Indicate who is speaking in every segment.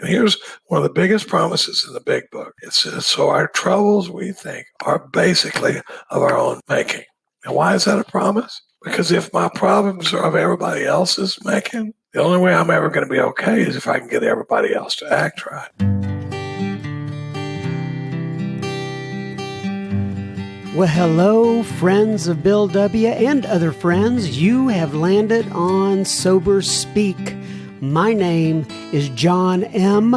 Speaker 1: here's one of the biggest promises in the big book. It says, so our troubles, we think, are basically of our own making. And why is that a promise? Because if my problems are of everybody else's making, the only way I'm ever going to be okay is if I can get everybody else to act right.
Speaker 2: Well, hello, friends of Bill W. and other friends. You have landed on Sober Speak. My name is John M.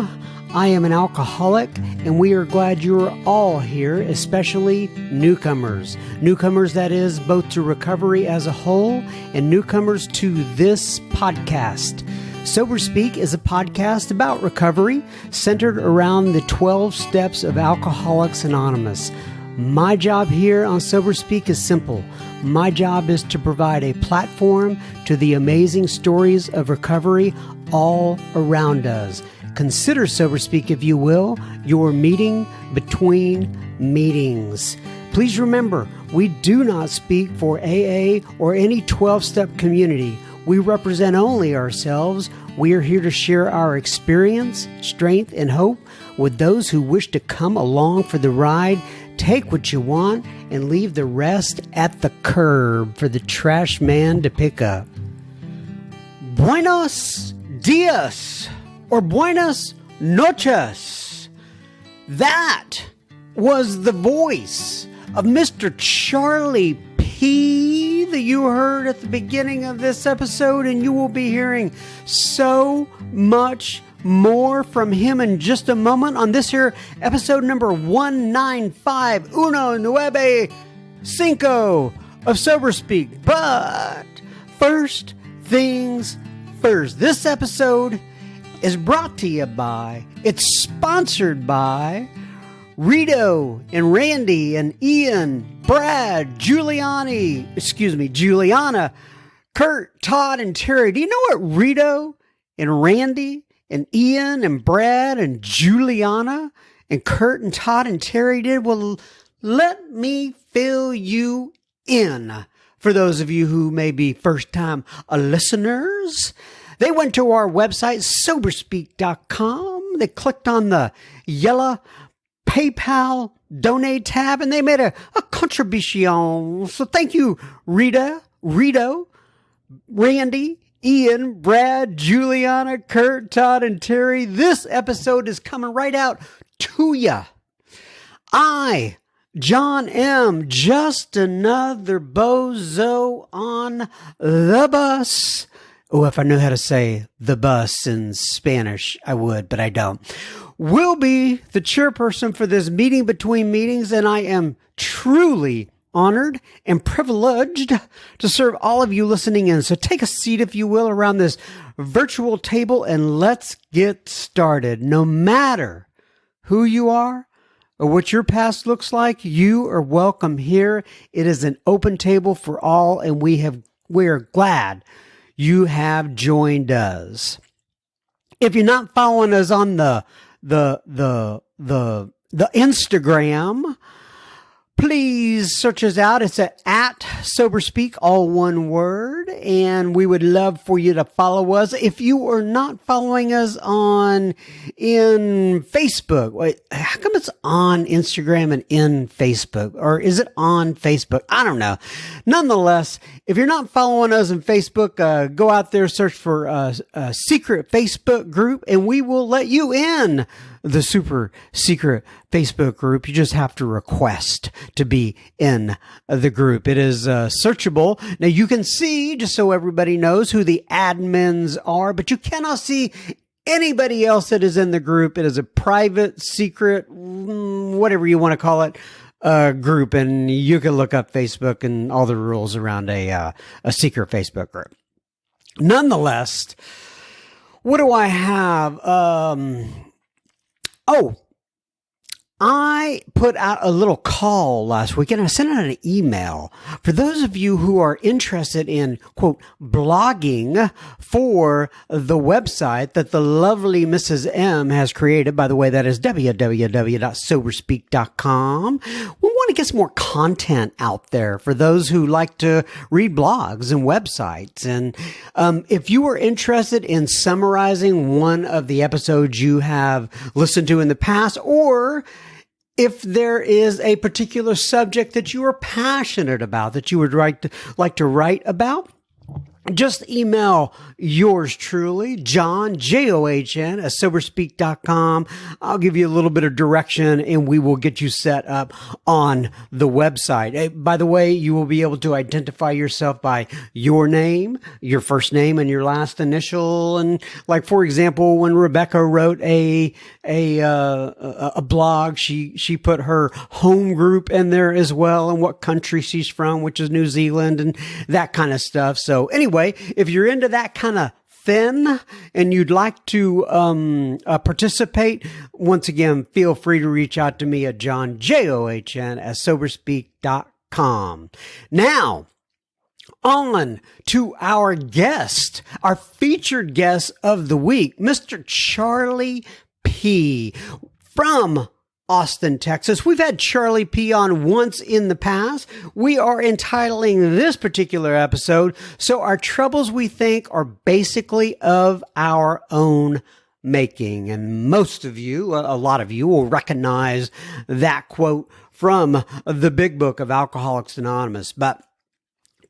Speaker 2: I am an alcoholic, and we are glad you are all here, especially newcomers. Newcomers, that is, both to recovery as a whole and newcomers to this podcast. Sober Speak is a podcast about recovery centered around the 12 steps of Alcoholics Anonymous. My job here on Sober Speak is simple. My job is to provide a platform to the amazing stories of recovery all around us. Consider Sober Speak, if you will, your meeting between meetings. Please remember, we do not speak for AA or any 12-step community. We represent only ourselves. We are here to share our experience, strength, and hope with those who wish to come along for the ride. Take what you want and leave the rest at the curb for the trash man to pick up. Buenos dias or buenas noches. That was the voice of Mr. Charlie P. that you heard at the beginning of this episode, and you will be hearing so much more from him in just a moment on this here episode number 195 of Sober Speak. But first things first, this episode is brought to you by, it's sponsored by Rito and Randy and Ian, Brad, Juliana, Kurt, Todd, and Terry. Do you know what Rito and Randy and Ian and Brad and Juliana and Kurt and Todd and Terry did? Well, let me fill you in. For those of you who may be first-time listeners, they went to our website, soberspeak.com. They clicked on the yellow PayPal donate tab, and they made a contribution. So thank you, Rito, Randy, Ian, Brad, Juliana, Kurt, Todd, and Terry. This episode is coming right out to ya. I, John M., just another bozo on the bus. Oh, if I knew how to say the bus in Spanish, I would, but I don't. Will be the chairperson for this meeting between meetings, and I am truly honored and privileged to serve all of you listening in. So take a seat, if you will, around this virtual table, and let's get started. No matter who you are or what your past looks like, you are welcome here. It is an open table for all, and we are glad you have joined us. If you're not following us on the Instagram, please search us out. It's at SoberSpeak, all one word, and we would love for you to follow us. If you are not following us in Facebook, wait, how come it's on Instagram and in Facebook? Or is it on Facebook? I don't know. Nonetheless, if you're not following us on Facebook, go out there, search for a secret Facebook group, and we will let you in the super secret Facebook group. You just have to request to be in the group. It is searchable. Now you can see, just so everybody knows, who the admins are, but you cannot see anybody else that is in the group. It is a private, secret, whatever you want to call it, group, and you can look up Facebook and all the rules around a secret Facebook group. Nonetheless, what do I have? I put out a little call last week and I sent out an email for those of you who are interested in, quote, blogging for the website that the lovely Mrs. M has created. By the way, that is www.soberspeak.com. We want to get some more content out there for those who like to read blogs and websites. And if you are interested in summarizing one of the episodes you have listened to in the past, or if there is a particular subject that you are passionate about, that you would like to write about, just email yours truly, John, John, at soberspeak.com. I'll give you a little bit of direction and we will get you set up on the website. By the way, you will be able to identify yourself by your name, your first name and your last initial. And like, for example, when Rebecca wrote a blog, she put her home group in there as well and what country she's from, which is New Zealand and that kind of stuff. So anyway, if you're into that kind of thing and you'd like to participate, once again, feel free to reach out to me at John, John, at soberspeak.com. Now, on to our guest, our featured guest of the week, Mr. Charlie P. from Austin, Texas. We've had Charlie P. on once in the past. We are entitling this particular episode, So Our Troubles, We Think, Are Basically of Our Own Making. And most of you, a lot of you, will recognize that quote from the Big Book of Alcoholics Anonymous. But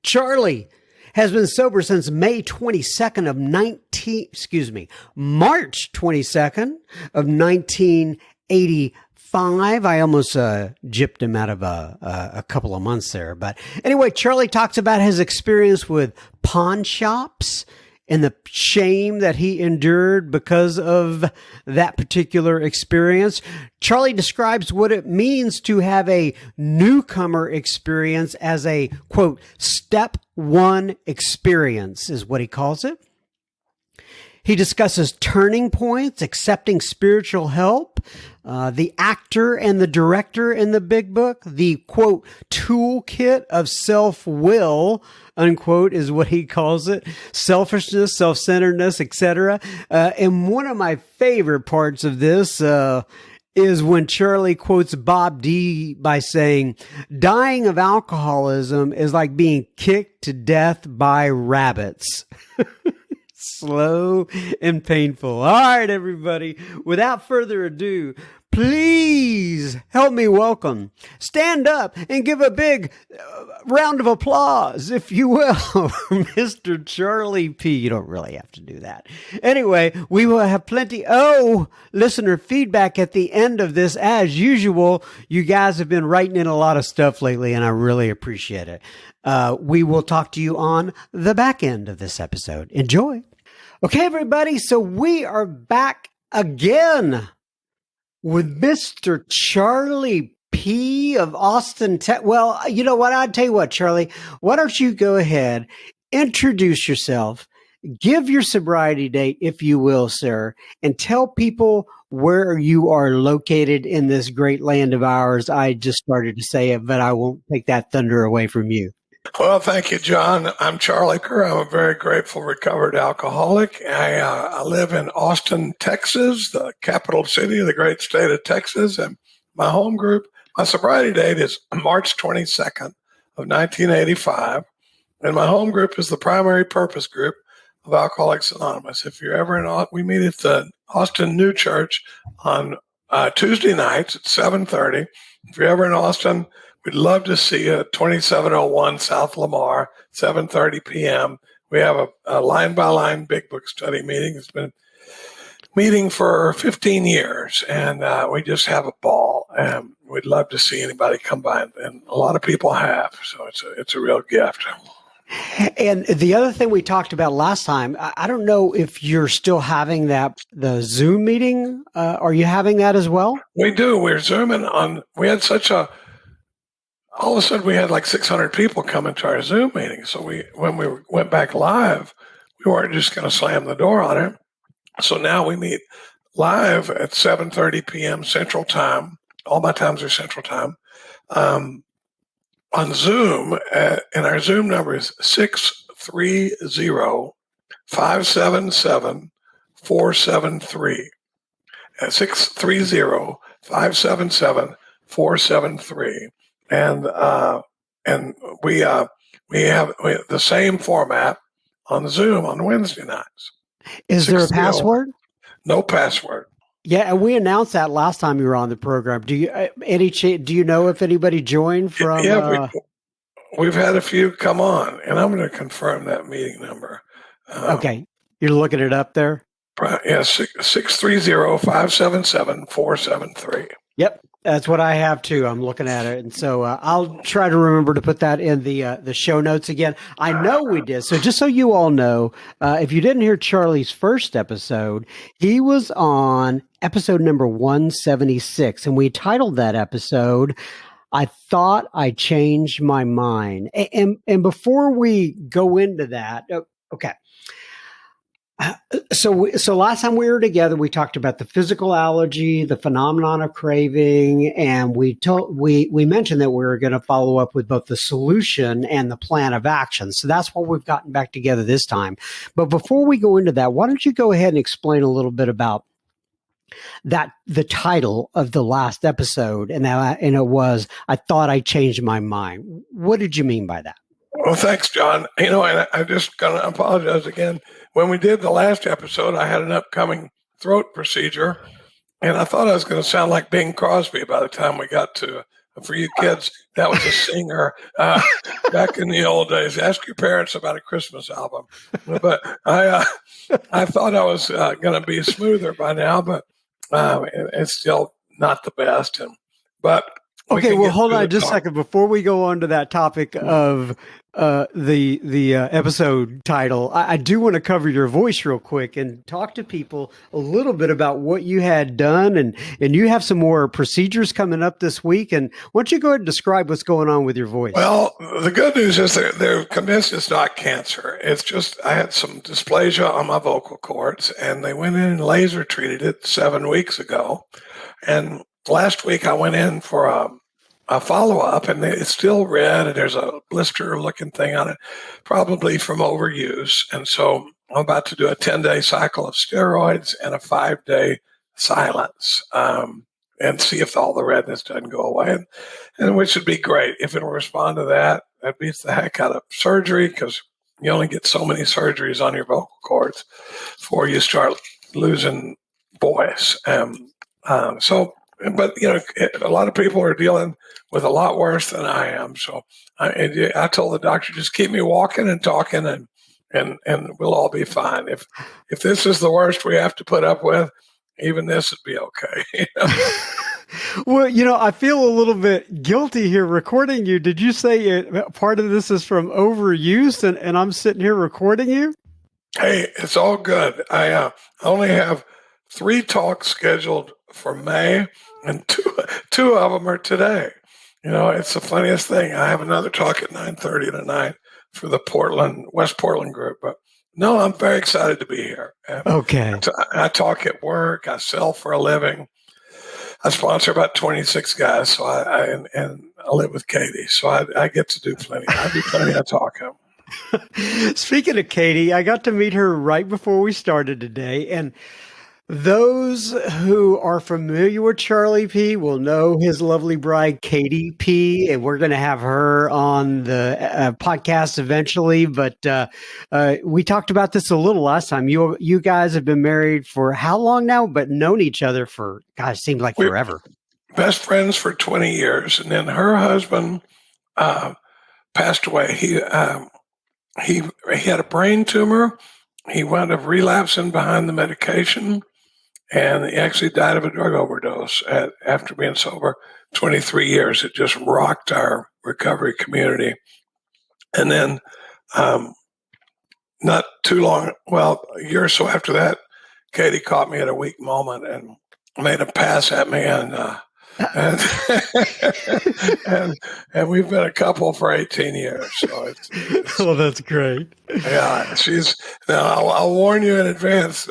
Speaker 2: Charlie has been sober since March 22nd of 1985. I almost gypped him out of a couple of months there. But anyway, Charlie talks about his experience with pawn shops and the shame that he endured because of that particular experience. Charlie describes what it means to have a newcomer experience as a, quote, step one experience is what he calls it. He discusses turning points, accepting spiritual help, the actor and the director in the Big Book, the, quote, toolkit of self-will, unquote, is what he calls it, selfishness, self-centeredness, etc. And one of my favorite parts of this is when Charlie quotes Bob D by saying, dying of alcoholism is like being kicked to death by rabbits. Slow and painful. All right, everybody. Without further ado, please help me welcome, stand up and give a big round of applause, if you will, Mr. Charlie P. You don't really have to do that. Anyway, we will have plenty listener feedback at the end of this. As usual, you guys have been writing in a lot of stuff lately, and I really appreciate it. We will talk to you on the back end of this episode. Enjoy. Okay, everybody. So we are back again with Mr. Charlie P. of Austin, Texas. Well, you know what? I'll tell you what, Charlie. Why don't you go ahead, introduce yourself, give your sobriety date, if you will, sir, and tell people where you are located in this great land of ours. I just started to say it, but I won't take that thunder away from you.
Speaker 1: Well, thank you, John. I'm Charlie Kerr. I'm a very grateful recovered alcoholic. I live in Austin, Texas, the capital city of the great state of Texas. And my home group, my sobriety date is March 22nd of 1985. And my home group is the primary purpose group of Alcoholics Anonymous. If you're ever in, we meet at the Austin New Church on Tuesday nights at 7:30. If you're ever in Austin, we'd love to see you at 2701 South Lamar, 7:30 p.m. We have a line-by-line Big Book study meeting. It's been meeting for 15 years, and we just have a ball. And we'd love to see anybody come by, and a lot of people have, so it's a real gift.
Speaker 2: And the other thing we talked about last time, I don't know if you're still having the Zoom meeting. Are you having that as well?
Speaker 1: We do. We're Zooming on. We had all of a sudden we had like 600 people coming to our Zoom meeting. So when we went back live, we weren't just going to slam the door on it. So now we meet live at 7:30 p.m. Central Time All my times are Central Time. On Zoom, and our Zoom number is 630-577-473. 630-577-473. And we have the same format on Zoom on Wednesday nights.
Speaker 2: Is there a password?
Speaker 1: No password.
Speaker 2: Yeah, and we announced that last time you were on the program. Do you do you know if anybody joined from?
Speaker 1: Yeah, we've had a few come on, and I'm going to confirm that meeting number.
Speaker 2: Okay, you're looking it up there.
Speaker 1: Yeah, 630-577-473.
Speaker 2: Yep, that's what I have too. I'm looking at it, and so I'll try to remember to put that in the show notes again. I know we did. So just so you all know, if you didn't hear Charlie's first episode, he was on episode number 176, and we titled that episode, "I Thought I Changed My Mind." And before we go into that, okay. So last time we were together, we talked about the physical allergy, the phenomenon of craving, and we mentioned that we were going to follow up with both the solution and the plan of action. So that's what we've gotten back together this time. But before we go into that, why don't you go ahead and explain a little bit about that, the title of the last episode, and it was, "I Thought I Changed My Mind." What did you mean by that?
Speaker 1: Well, thanks, John. And I'm just going to apologize again. When we did the last episode, I had an upcoming throat procedure, and I thought I was going to sound like Bing Crosby by the time we got to, for you kids, that was a singer back in the old days. Ask your parents about a Christmas album. But I thought I was going to be smoother by now, but it's still not the best. But
Speaker 2: okay, well, hold on just a second before we go on to that topic of the episode title. I do want to cover your voice real quick and talk to people a little bit about what you had done, and you have some more procedures coming up this week. And why don't you go ahead and describe what's going on with your voice?
Speaker 1: Well, the good news is they're convinced it's not cancer. It's just I had some dysplasia on my vocal cords, and they went in and laser treated it 7 weeks ago. And last week I went in for a follow-up, and it's still red, and there's a blister-looking thing on it, probably from overuse. And so I'm about to do a 10-day cycle of steroids and a 5-day silence, and see if all the redness doesn't go away, and which would be great. If it'll respond to that, that beats the heck out of surgery, because you only get so many surgeries on your vocal cords before you start losing voice. But a lot of people are dealing with a lot worse than I am. So I told the doctor, just keep me walking and talking, and we'll all be fine. If this is the worst we have to put up with, even this would be okay.
Speaker 2: Well, I feel a little bit guilty here recording you. Did you say part of this is from overuse, and I'm sitting here recording you?
Speaker 1: Hey, it's all good. I only have 3 talks scheduled for May, and two of them are today. It's the funniest thing. I have another talk at 9:30 tonight for the West Portland group. But no, I'm very excited to be here.
Speaker 2: Okay.
Speaker 1: I talk at work. I sell for a living. I sponsor about 26 guys. So I live with Katie. So I get to do plenty. I do plenty of talking.
Speaker 2: Speaking of Katie, I got to meet her right before we started today, and those who are familiar with Charlie P will know his lovely bride, Katie P, and we're going to have her on the podcast eventually. But we talked about this a little last time. You guys have been married for how long now, but known each other for, gosh, seems like forever.
Speaker 1: Best friends for 20 years. And then her husband passed away. He had a brain tumor. He wound up relapsing behind the medication. And he actually died of a drug overdose after being sober 23 years. It just rocked our recovery community. And then not too long, a year or so after that, Katie caught me at a weak moment and made a pass at me. And we've been a couple for 18 years. So
Speaker 2: oh, that's great.
Speaker 1: Yeah, I'll warn you in advance.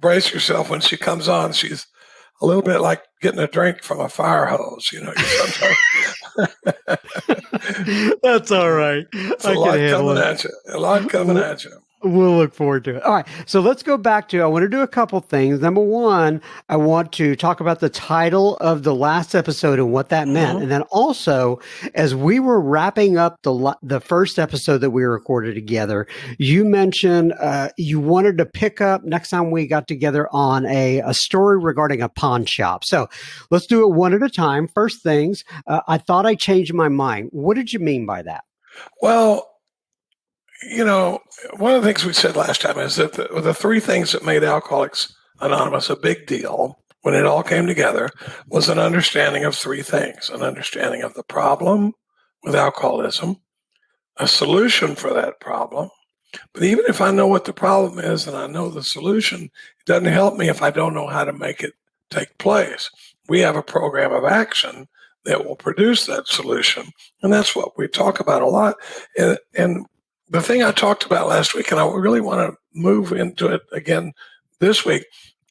Speaker 1: Brace yourself when she comes on. She's a little bit like getting a drink from a fire hose. You sometimes
Speaker 2: That's all right.
Speaker 1: it's
Speaker 2: I
Speaker 1: a
Speaker 2: can
Speaker 1: lot
Speaker 2: handle
Speaker 1: coming
Speaker 2: it.
Speaker 1: at you. A lot coming at you.
Speaker 2: We'll look forward to it. All right. So let's go back to, I want to do a couple things. Number one, I want to talk about the title of the last episode and what that meant. And then also, as we were wrapping up the first episode that we recorded together, you mentioned you wanted to pick up next time we got together on a story regarding a pawn shop. So let's do it one at a time. First things, I thought I changed my mind. What did you mean by that?
Speaker 1: Well, one of the things we said last time is that the three things that made Alcoholics Anonymous a big deal when it all came together was an understanding of three things: an understanding of the problem with alcoholism, a solution for that problem. But even if I know what the problem is and I know the solution, it doesn't help me if I don't know how to make it take place. We have a program of action that will produce that solution. And that's what we talk about a lot. And the thing I talked about last week, and I really want to move into it again this week,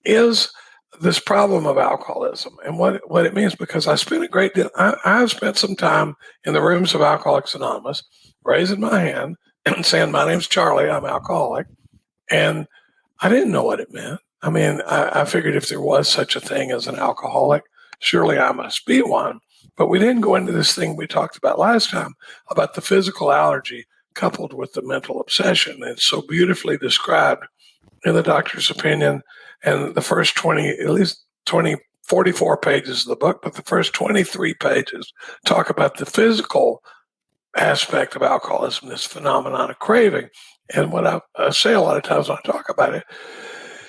Speaker 1: is this problem of alcoholism and what it means, because I spent a great deal, I've spent some time in the rooms of Alcoholics Anonymous, raising my hand and saying, my name's Charlie, I'm alcoholic. And I didn't know what it meant. I mean, I figured if there was such a thing as an alcoholic, surely I must be one. But we didn't go into this thing we talked about last time about the physical allergy coupled with the mental obsession. It's so beautifully described in the doctor's opinion, and the first 44 pages of the book, but the first 23 pages talk about the physical aspect of alcoholism, this phenomenon of craving. And what I say a lot of times when I talk about it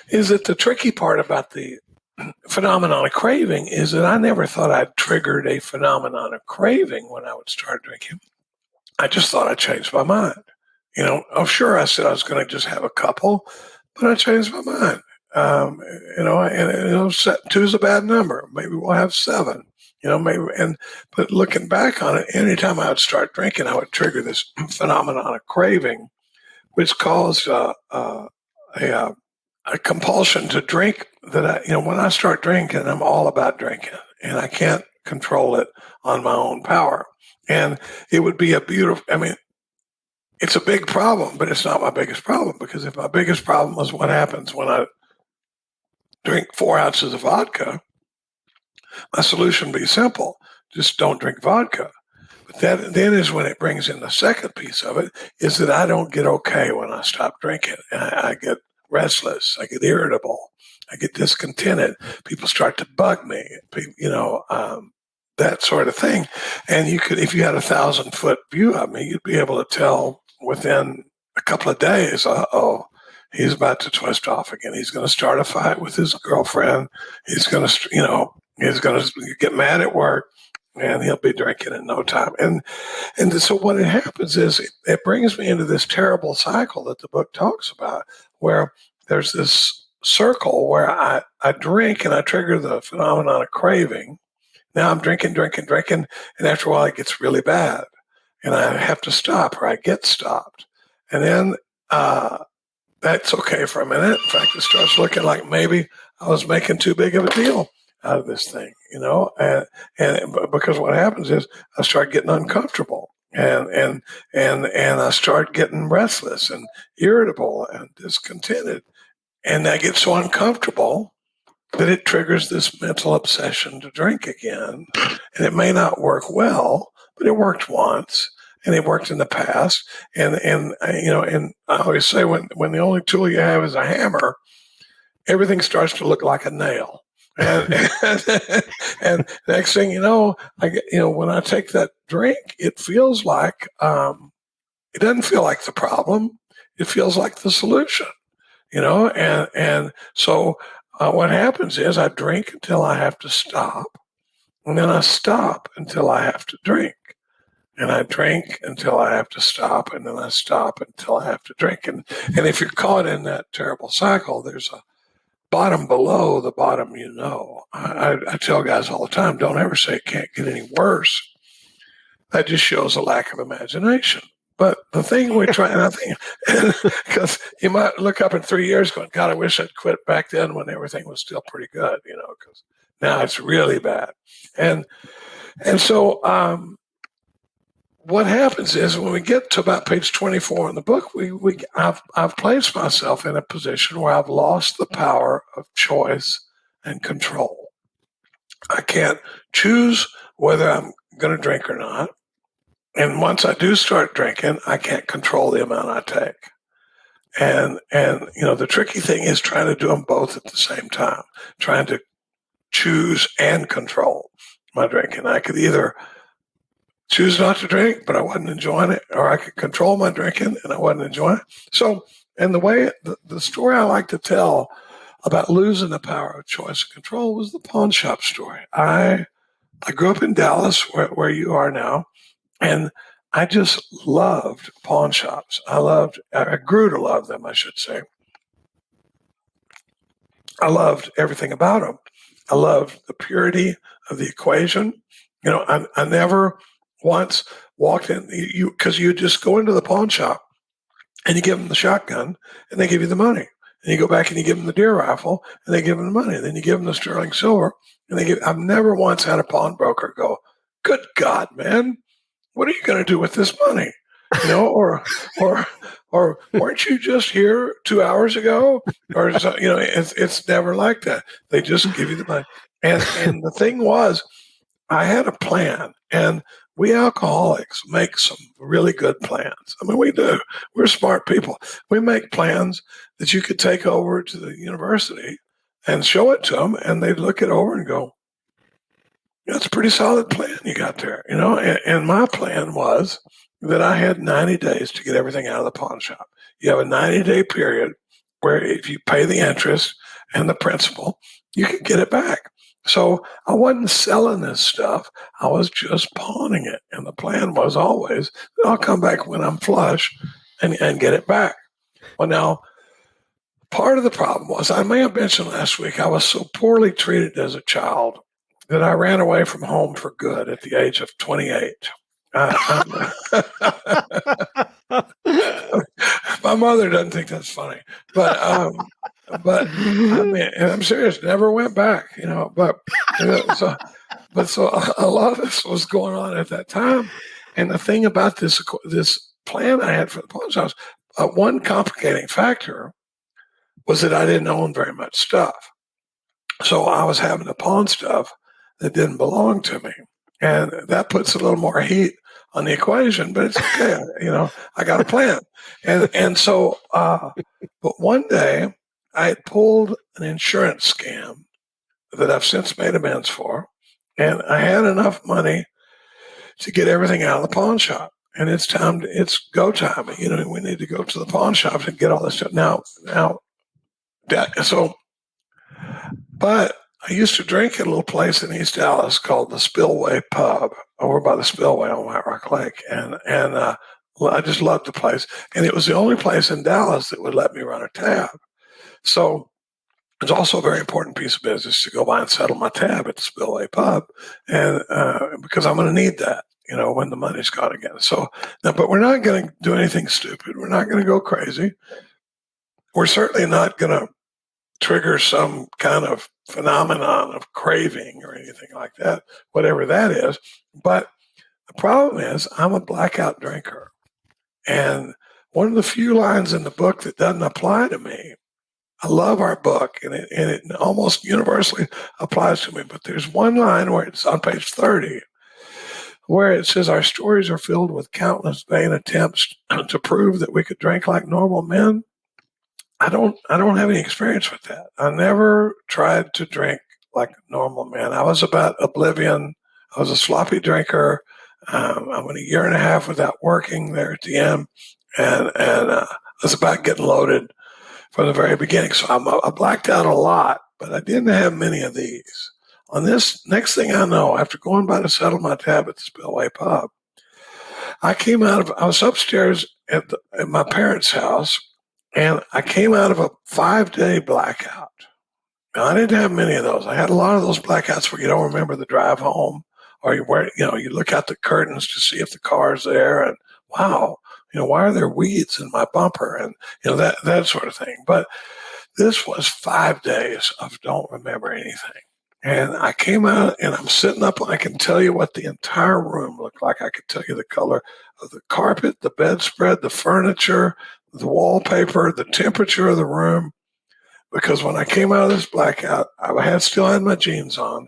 Speaker 1: is that the tricky part about the phenomenon of craving is that I never thought I'd triggered a phenomenon of craving when I would start drinking. I just thought I changed my mind. Sure, I said I was going to just have a couple, but I changed my mind. Two's a bad number. Maybe we'll have 7. But looking back on it, anytime I would start drinking, I would trigger this phenomenon of craving, which caused a compulsion to drink. That when I start drinking, I'm all about drinking, and I can't control it on my own power. And it would be it's a big problem, but it's not my biggest problem, because if my biggest problem was what happens when I drink 4 ounces of vodka, my solution would be simple: just don't drink vodka. But that then is when it brings in the second piece of it, is that I don't get okay when I stop drinking. I get restless, I get irritable, I get discontented. People start to bug me, that sort of thing. And if you had a 1,000-foot view of me, you'd be able to tell within a couple of days, he's about to twist off again. He's going to start a fight with his girlfriend. He's going to, he's going to get mad at work, and he'll be drinking in no time. And so what happens is it brings me into this terrible cycle that the book talks about, where there's this circle where I drink and I trigger the phenomenon of craving. Now I'm drinking, and after a while it gets really bad, and I have to stop, or I get stopped. And then that's okay for a minute. In fact, it starts looking like maybe I was making too big of a deal out of this thing, and because what happens is I start getting uncomfortable, and I start getting restless and irritable and discontented, and I get so uncomfortable that it triggers this mental obsession to drink again. And it may not work well, but it worked once, and it worked in the past. And I always say, when the only tool you have is a hammer, everything starts to look like a nail. And next thing you know, when I take that drink, it feels like, it doesn't feel like the problem. It feels like the solution, and so what happens is I drink until I have to stop, and then I stop until I have to drink, and I drink until I have to stop, and then I stop until I have to drink. And if you're caught in that terrible cycle, there's a bottom below the bottom. I tell guys all the time, don't ever say it can't get any worse. That just shows a lack of imagination. But the thing we try, and I think, because you might look up in 3 years going, God, I wish I'd quit back then when everything was still pretty good, because now it's really bad. And so what happens is when we get to about page 24 in the book, I've placed myself in a position where I've lost the power of choice and control. I can't choose whether I'm going to drink or not. And once I do start drinking, I can't control the amount I take. And the tricky thing is trying to do them both at the same time, trying to choose and control my drinking. I could either choose not to drink, but I wasn't enjoying it, or I could control my drinking and I wasn't enjoying it. So, and the story I like to tell about losing the power of choice and control was the pawn shop story. I grew up in Dallas, where you are now, and I just loved pawn shops. I grew to love them, I should say. I loved everything about them. I loved the purity of the equation. I never once walked in, because you just go into the pawn shop and you give them the shotgun and they give you the money. And you go back and you give them the deer rifle and they give them the money. And then you give them the sterling silver and I've never once had a pawnbroker go, good God, man, what are you going to do with this money? Or weren't you just here 2 hours ago? Or it's never like that. They just give you the money. And the thing was, I had a plan, and we alcoholics make some really good plans. I mean, we do. We're smart people. We make plans that you could take over to the university and show it to them, and they'd look it over and go, that's a pretty solid plan you got there, and my plan was that I had 90 days to get everything out of the pawn shop. You have a 90-day period where if you pay the interest and the principal, you can get it back. So I wasn't selling this stuff. I was just pawning it. And the plan was always that I'll come back when I'm flush and get it back. Well, now, part of the problem was, I may have mentioned last week, I was so poorly treated as a child that I ran away from home for good at the age of 28. My mother doesn't think that's funny, but I mean, and I'm serious, never went back, so a lot of this was going on at that time. And the thing about this plan I had for the pawn shops, one complicating factor was that I didn't own very much stuff. So I was having to pawn stuff that didn't belong to me. And that puts a little more heat on the equation, but it's okay. I got a plan. And so, but one day I had pulled an insurance scam that I've since made amends for. And I had enough money to get everything out of the pawn shop. And it's go time. We need to go to the pawn shop and get all this stuff. But I used to drink at a little place in East Dallas called the Spillway Pub, over by the Spillway on White Rock Lake. And I just loved the place. And it was the only place in Dallas that would let me run a tab. So it's also a very important piece of business to go by and settle my tab at the Spillway Pub. And because I'm going to need that, when the money's gone again. So, but we're not going to do anything stupid. We're not going to go crazy. We're certainly not going to trigger some kind of phenomenon of craving or anything like that, whatever that is. But the problem is I'm a blackout drinker. And one of the few lines in the book that doesn't apply to me, I love our book, and it almost universally applies to me, but there's one line where it's on page 30, where it says, our stories are filled with countless vain attempts to prove that we could drink like normal men. I don't have any experience with that. I never tried to drink like a normal man. I was about oblivion. I was a sloppy drinker. I went a year and a half without working there at the end, and I was about getting loaded from the very beginning. So I blacked out a lot, but I didn't have many of these. On this next thing I know, after going by to settle my tab at the Spillway Pub, I was upstairs at my parents' house, and I came out of a 5-day blackout. Now, I didn't have many of those. I had a lot of those blackouts where you don't remember the drive home, or you look out the curtains to see if the car's there, and wow, why are there weeds in my bumper? And, that sort of thing. But this was 5 days of don't remember anything. And I came out and I'm sitting up and I can tell you what the entire room looked like. I could tell you the color of the carpet, the bedspread, the furniture, the wallpaper, the temperature of the room. Because when I came out of this blackout, I still had my jeans on.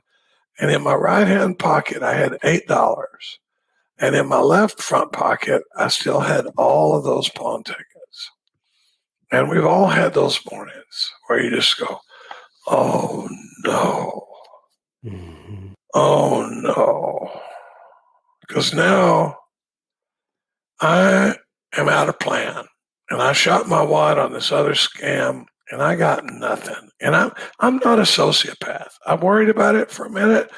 Speaker 1: And in my right hand pocket, I had $8. And in my left front pocket, I still had all of those pawn tickets. And we've all had those mornings where you just go, oh no.
Speaker 2: Mm-hmm.
Speaker 1: Oh no. Because now I am out of plan. And I shot my wad on this other scam and I got nothing. And I'm not a sociopath. I worried about it for a minute,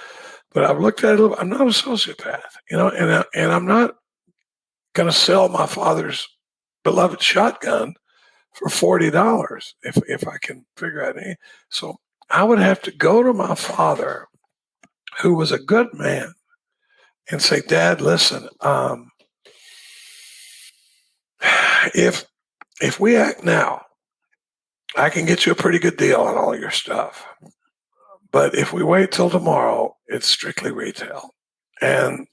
Speaker 1: but I've looked at it a little. I'm not a sociopath, and I'm not going to sell my father's beloved shotgun for $40 if I can figure out any. So I would have to go to my father, who was a good man, and say, Dad, listen, if we act now, I can get you a pretty good deal on all your stuff. But if we wait till tomorrow, it's strictly retail. And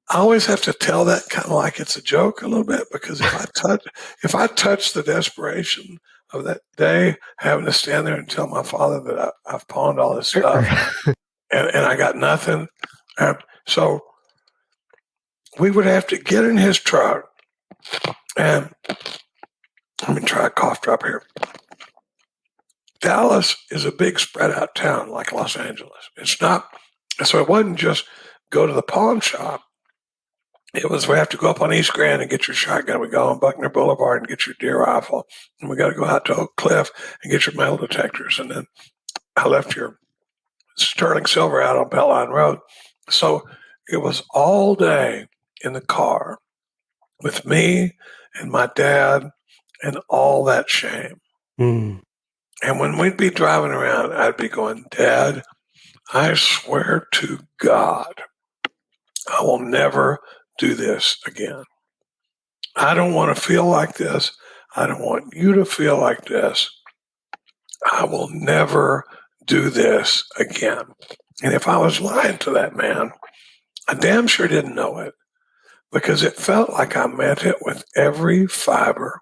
Speaker 1: I always have to tell that kind of like it's a joke a little bit, because if I touch the desperation of that day, having to stand there and tell my father that I've pawned all this stuff and I got nothing. So we would have to get in his truck and let me try a cough drop here. Dallas is a big spread out town like Los Angeles. It's not, so it wasn't just go to the pawn shop. It was, we have to go up on East Grand and get your shotgun. We go on Buckner Boulevard and get your deer rifle. And we got to go out to Oak Cliff and get your metal detectors. And then I left your sterling silver out on Beltline Road. So it was all day in the car with me and my dad and all that shame.
Speaker 2: Mm.
Speaker 1: And when we'd be driving around, I'd be going, Dad, I swear to God, I will never do this again. I don't want to feel like this. I don't want you to feel like this. I will never do this again. And if I was lying to that man, I damn sure didn't know it, because it felt like I meant it with every fiber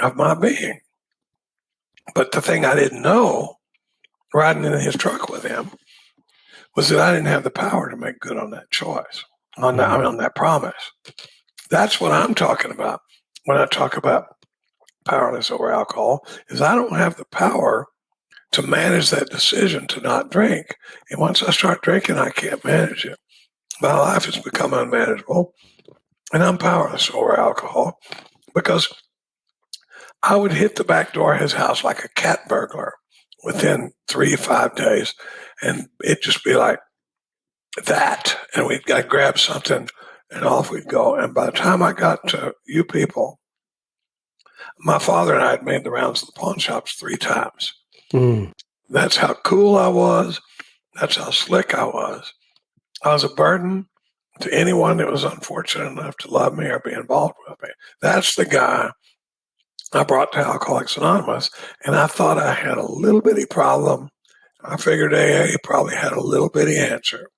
Speaker 1: of my being. But the thing I didn't know, riding in his truck with him, was that I didn't have the power to make good on that choice, on that promise. That's what I'm talking about when I talk about powerless over alcohol, is I don't have the power to manage that decision to not drink. And once I start drinking, I can't manage it. My life has become unmanageable, and I'm powerless over alcohol, because I would hit the back door of his house like a cat burglar within 3 to 5 days, and it'd just be like that. And I'd grab something, and off we'd go. And by the time I got to you people, my father and I had made the rounds of the pawn shops 3 times.
Speaker 2: Mm.
Speaker 1: That's how cool I was. That's how slick I was. I was a burden to anyone that was unfortunate enough to love me or be involved with me. That's the guy I brought to Alcoholics Anonymous, and I thought I had a little bitty problem. I figured AA probably had a little bitty answer.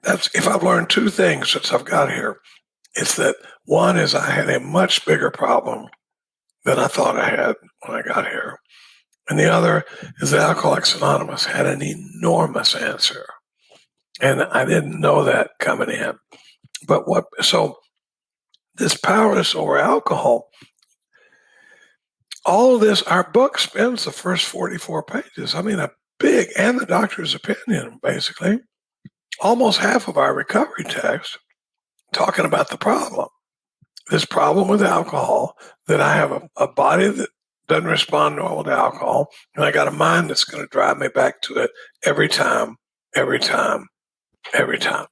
Speaker 1: That's, if I've learned 2 things since I've got here, it's that one is I had a much bigger problem than I thought I had when I got here. And the other is that Alcoholics Anonymous had an enormous answer. And I didn't know that coming in. But so this powerless over alcohol, all of this, our book spends the first 44 pages. I mean, and the doctor's opinion, basically, almost half of our recovery text talking about the problem. This problem with alcohol, that I have a body that doesn't respond normal to alcohol, and I got a mind that's going to drive me back to it every time, every time, every time.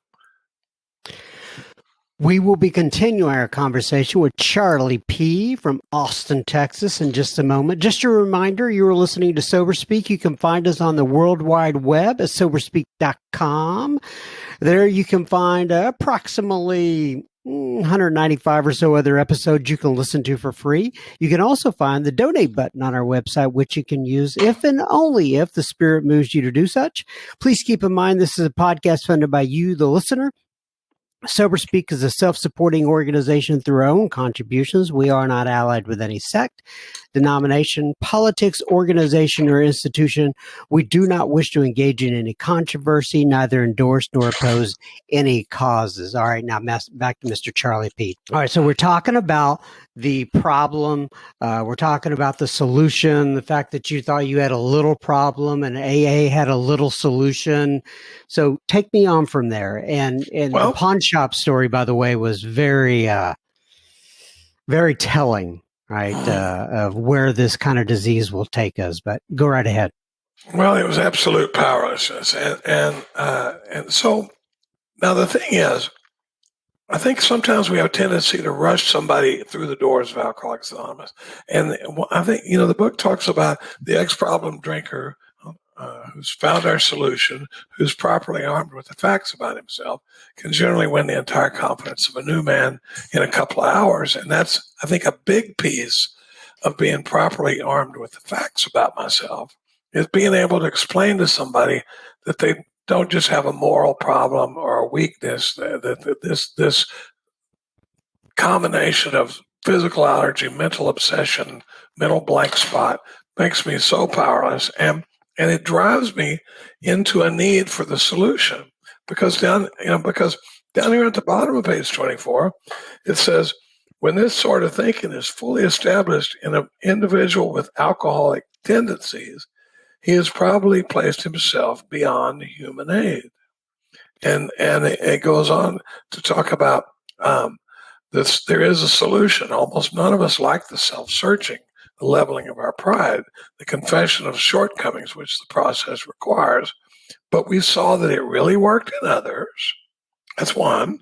Speaker 2: We will be continuing our conversation with Charlie P. from Austin, Texas in just a moment. Just a reminder, you are listening to Sober Speak. You can find us on the World Wide Web at soberspeak.com. There you can find approximately 195 or so other episodes you can listen to for free. You can also find the donate button on our website, which you can use if and only if the Spirit moves you to do such. Please keep in mind this is a podcast funded by you, the listener. SoberSpeak is a self-supporting organization through our own contributions. We are not allied with any sect, denomination, politics, organization, or institution. We do not wish to engage in any controversy, neither endorse nor oppose any causes. All right, now back to Mr. Charlie P. All right, so we're talking about the problem. We're talking about the solution, the fact that you thought you had a little problem and AA had a little solution. So take me on from there. And the pawn shop story, by the way, was very, very telling, right, of where this kind of disease will take us. But go right ahead.
Speaker 1: Well, it was absolute powerlessness, and so now the thing is, I think sometimes we have a tendency to rush somebody through the doors of Alcoholics Anonymous, and I think the book talks about the ex-problem drinker who's found our solution, who's properly armed with the facts about himself, can generally win the entire confidence of a new man in a couple of hours. And that's, I think, a big piece of being properly armed with the facts about myself, is being able to explain to somebody that they don't just have a moral problem or a weakness, that this combination of physical allergy, mental obsession, mental blank spot makes me so powerless. And it drives me into a need for the solution, because down here at the bottom of page 24, it says, when this sort of thinking is fully established in an individual with alcoholic tendencies, he has probably placed himself beyond human aid. And it goes on to talk about this. There is a solution. Almost none of us like the self-searching, the leveling of our pride, the confession of shortcomings, which the process requires. But we saw that it really worked in others. That's one.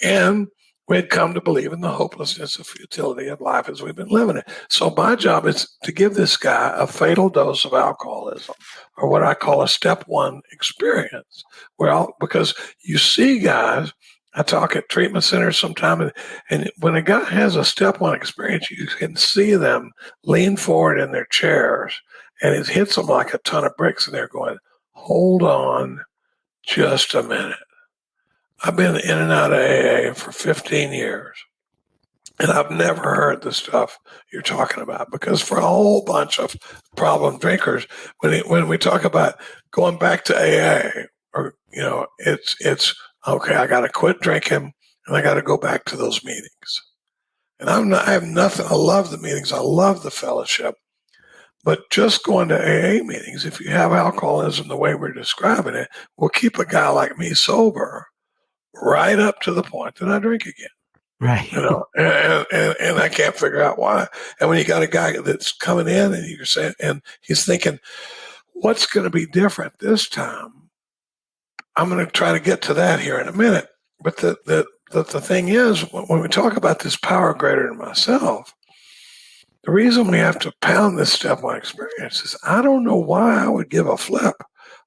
Speaker 1: And we had come to believe in the hopelessness and futility of life as we've been living it. So my job is to give this guy a fatal dose of alcoholism, or what I call a step one experience. Well, because you see guys, I talk at treatment centers sometime, and when a guy has a step one experience, you can see them lean forward in their chairs, and it hits them like a ton of bricks, and they're going, hold on just a minute. I've been in and out of AA for 15 years, and I've never heard the stuff you're talking about, because for a whole bunch of problem drinkers, when we talk about going back to AA, or, it's okay, I got to quit drinking and I got to go back to those meetings. And I have nothing. I love the meetings. I love the fellowship. But just going to AA meetings, if you have alcoholism the way we're describing it, will keep a guy like me sober right up to the point that I drink again.
Speaker 2: Right.
Speaker 1: And I can't figure out why. And when you got a guy that's coming in and you're saying, and he's thinking, what's going to be different this time? I'm going to try to get to that here in a minute. But the thing is, when we talk about this power greater than myself, the reason we have to pound this step one experience is I don't know why I would give a flip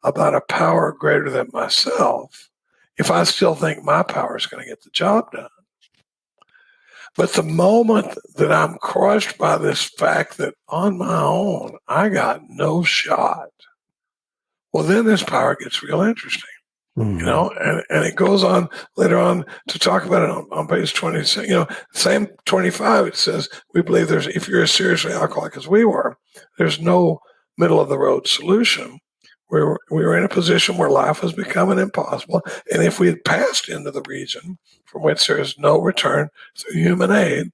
Speaker 1: about a power greater than myself if I still think my power is going to get the job done. But the moment that I'm crushed by this fact that on my own, I got no shot, well, then this power gets real interesting. And it goes on later on to talk about it on page 26. Same 25, it says, we believe if you're as seriously alcoholic as we were, there's no middle of the road solution. We were in a position where life was becoming impossible. And if we had passed into the region from which there is no return through human aid,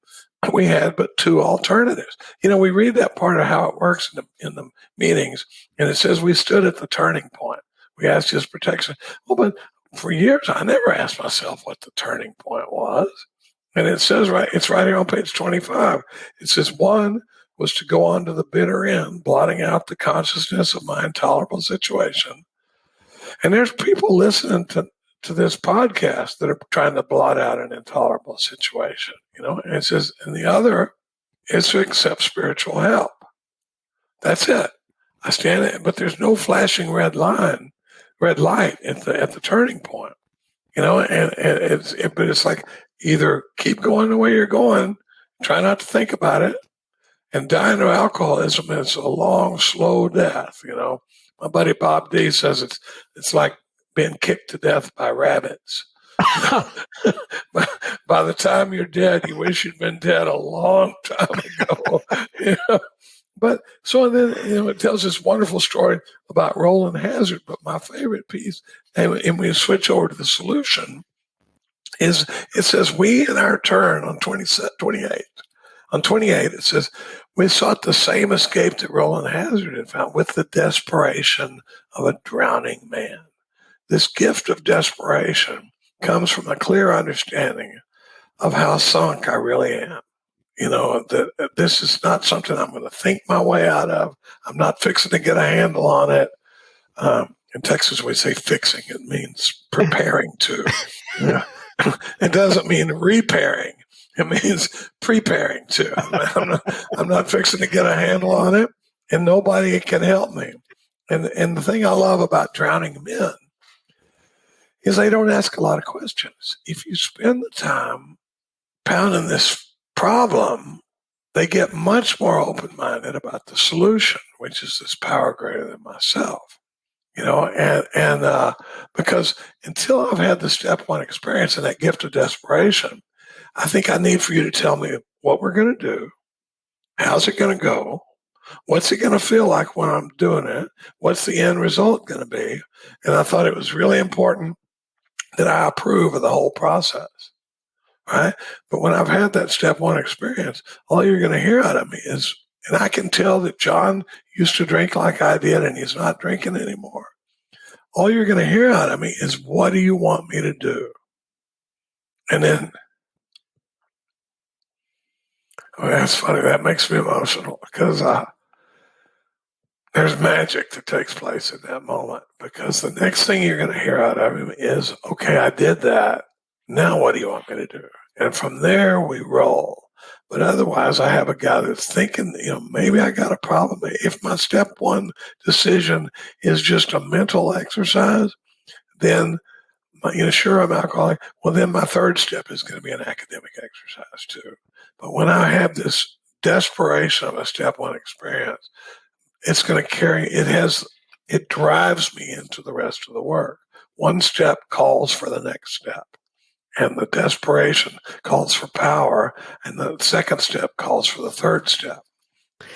Speaker 1: we had but two alternatives. We read that part of how it works in the meetings, and it says we stood at the turning point. We asked his protection. Well, but for years, I never asked myself what the turning point was. And it says it's right here on page 25. It says, one was to go on to the bitter end, blotting out the consciousness of my intolerable situation. And there's people listening to this podcast that are trying to blot out an intolerable situation, and it says, and the other is to accept spiritual help. That's it. I stand it, but there's no flashing red light at the turning point. but it's like either keep going the way you're going, try not to think about it, and dying of alcoholism is a long, slow death. My buddy Bob D says it's like being kicked to death by rabbits. By the time you're dead, you wish you'd been dead a long time ago. But so then, it tells this wonderful story about Roland Hazard. But my favorite piece, and we switch over to the solution, is it says, we in our turn on 28. On 28, it says, we sought the same escape that Roland Hazard had found with the desperation of a drowning man. This gift of desperation comes from a clear understanding of how sunk I really am. That this is not something I'm going to think my way out of. I'm not fixing to get a handle on it. In Texas, we say fixing. It means preparing to. It doesn't mean repairing. It means preparing to. I'm not fixing to get a handle on it, and nobody can help me. And the thing I love about drowning men is they don't ask a lot of questions. If you spend the time pounding this problem, they get much more open-minded about the solution, which is this power greater than myself. Because until I've had the step one experience and that gift of desperation, I think I need for you to tell me what we're going to do, how's it going to go, what's it going to feel like when I'm doing it, what's the end result going to be. And I thought it was really important that I approve of the whole process. Right? But when I've had that step one experience, all you're going to hear out of me is, and I can tell that John used to drink like I did and he's not drinking anymore. All you're going to hear out of me is, what do you want me to do? And then, that's funny. That makes me emotional because there's magic that takes place in that moment, because the next thing you're going to hear out of him is, okay, I did that. Now what do you want me to do? And from there we roll. But otherwise, I have a guy that's thinking, maybe I got a problem. If my step one decision is just a mental exercise, then, sure, I'm alcoholic. Well, then my third step is going to be an academic exercise too. But when I have this desperation of a step one experience, it's going to it drives me into the rest of the work. One step calls for the next step. And the desperation calls for power, and the second step calls for the third step.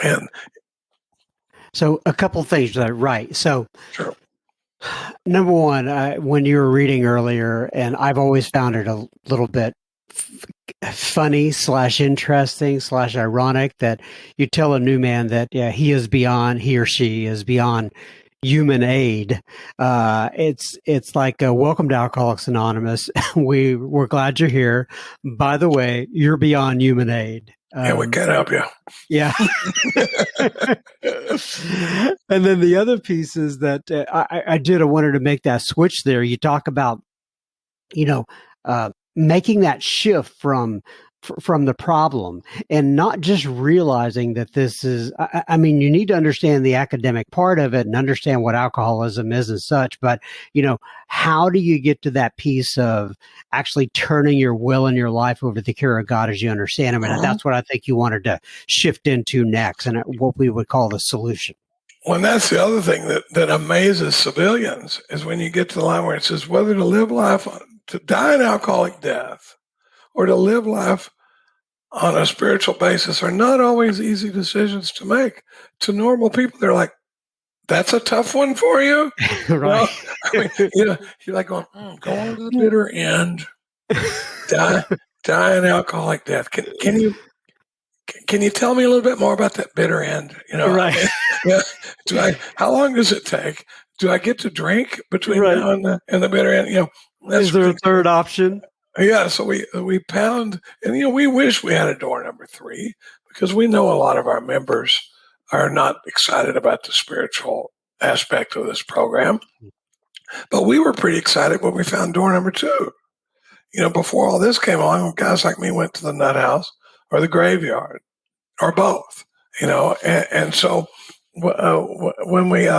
Speaker 1: And
Speaker 2: so a couple things right. So
Speaker 1: sure.
Speaker 2: Number one, when you were reading earlier, and I've always found it a little bit funny / interesting / ironic that you tell a new man that he or she is beyond human aid. It's like welcome to Alcoholics Anonymous. We're glad you're here. By the way, you're beyond human aid.
Speaker 1: We can't help you.
Speaker 2: Yeah. And then the other piece is that I wanted to make that switch there. You talk about, making that shift from the problem and not just realizing that this is, you need to understand the academic part of it and understand what alcoholism is and such. But, how do you get to that piece of actually turning your will and your life over to the care of God as you understand him? And that's what I think you wanted to shift into next, and what we would call the solution.
Speaker 1: Well, and that's the other thing that amazes civilians is when you get to the line where it says whether to live life, to die an alcoholic death, or to live life on a spiritual basis are not always easy decisions to make. To normal people, they're like, that's a tough one for you?
Speaker 2: Right.
Speaker 1: You're like going, go on to the bitter end, die an alcoholic death. Can you tell me a little bit more about that bitter end?
Speaker 2: Right.
Speaker 1: How long does it take? Do I get to drink between now and the bitter end?
Speaker 2: Is there a third option?
Speaker 1: Yeah, so we pound, and we wish we had a door number 3, because we know a lot of our members are not excited about the spiritual aspect of this program. But we were pretty excited when we found door number 2. Before all this came along, guys like me went to the nut house or the graveyard or both. And so when we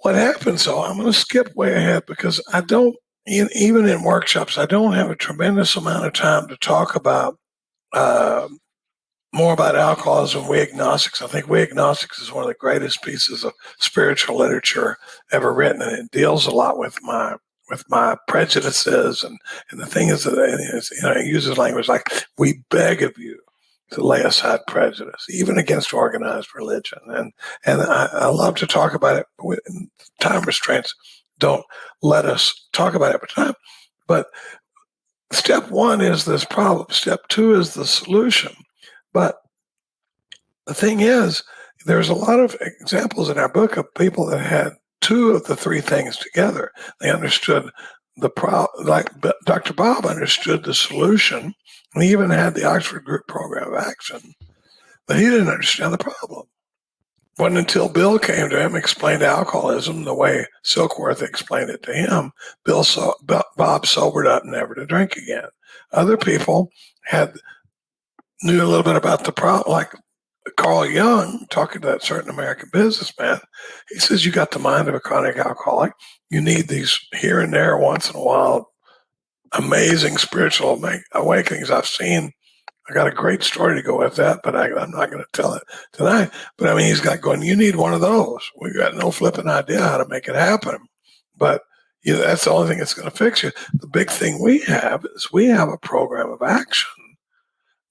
Speaker 1: what happens? So I'm going to skip way ahead because I don't even in workshops, I don't have a tremendous amount of time to talk about uh, more about alcoholism. We Agnostics. I think We Agnostics is one of the greatest pieces of spiritual literature ever written, and it deals a lot with my prejudices and the thing is that it uses language like we beg of you to lay aside prejudice, even against organized religion. And I love to talk about it. Time restraints don't let us talk about it every time. But step one is this problem. Step two is the solution. But the thing is, there's a lot of examples in our book of people that had two of the three things together. They understood the problem, like Dr. Bob understood the solution, and he even had the Oxford Group Program of Action, but he didn't understand the problem. It wasn't until Bill came to him, explained alcoholism the way Silkworth explained it to him, Bob sobered up never to drink again. Other people knew a little bit about the problem, like Carl Jung, talking to that certain American businessman. He says, you got the mind of a chronic alcoholic. You need these here and there, once in a while, amazing spiritual awakenings. I've seen. I got a great story to go with that, but I'm not going to tell it tonight. But I mean, he's got going, you need one of those. We got no flipping idea how to make it happen. But that's the only thing that's going to fix you. The big thing we have is we have a program of action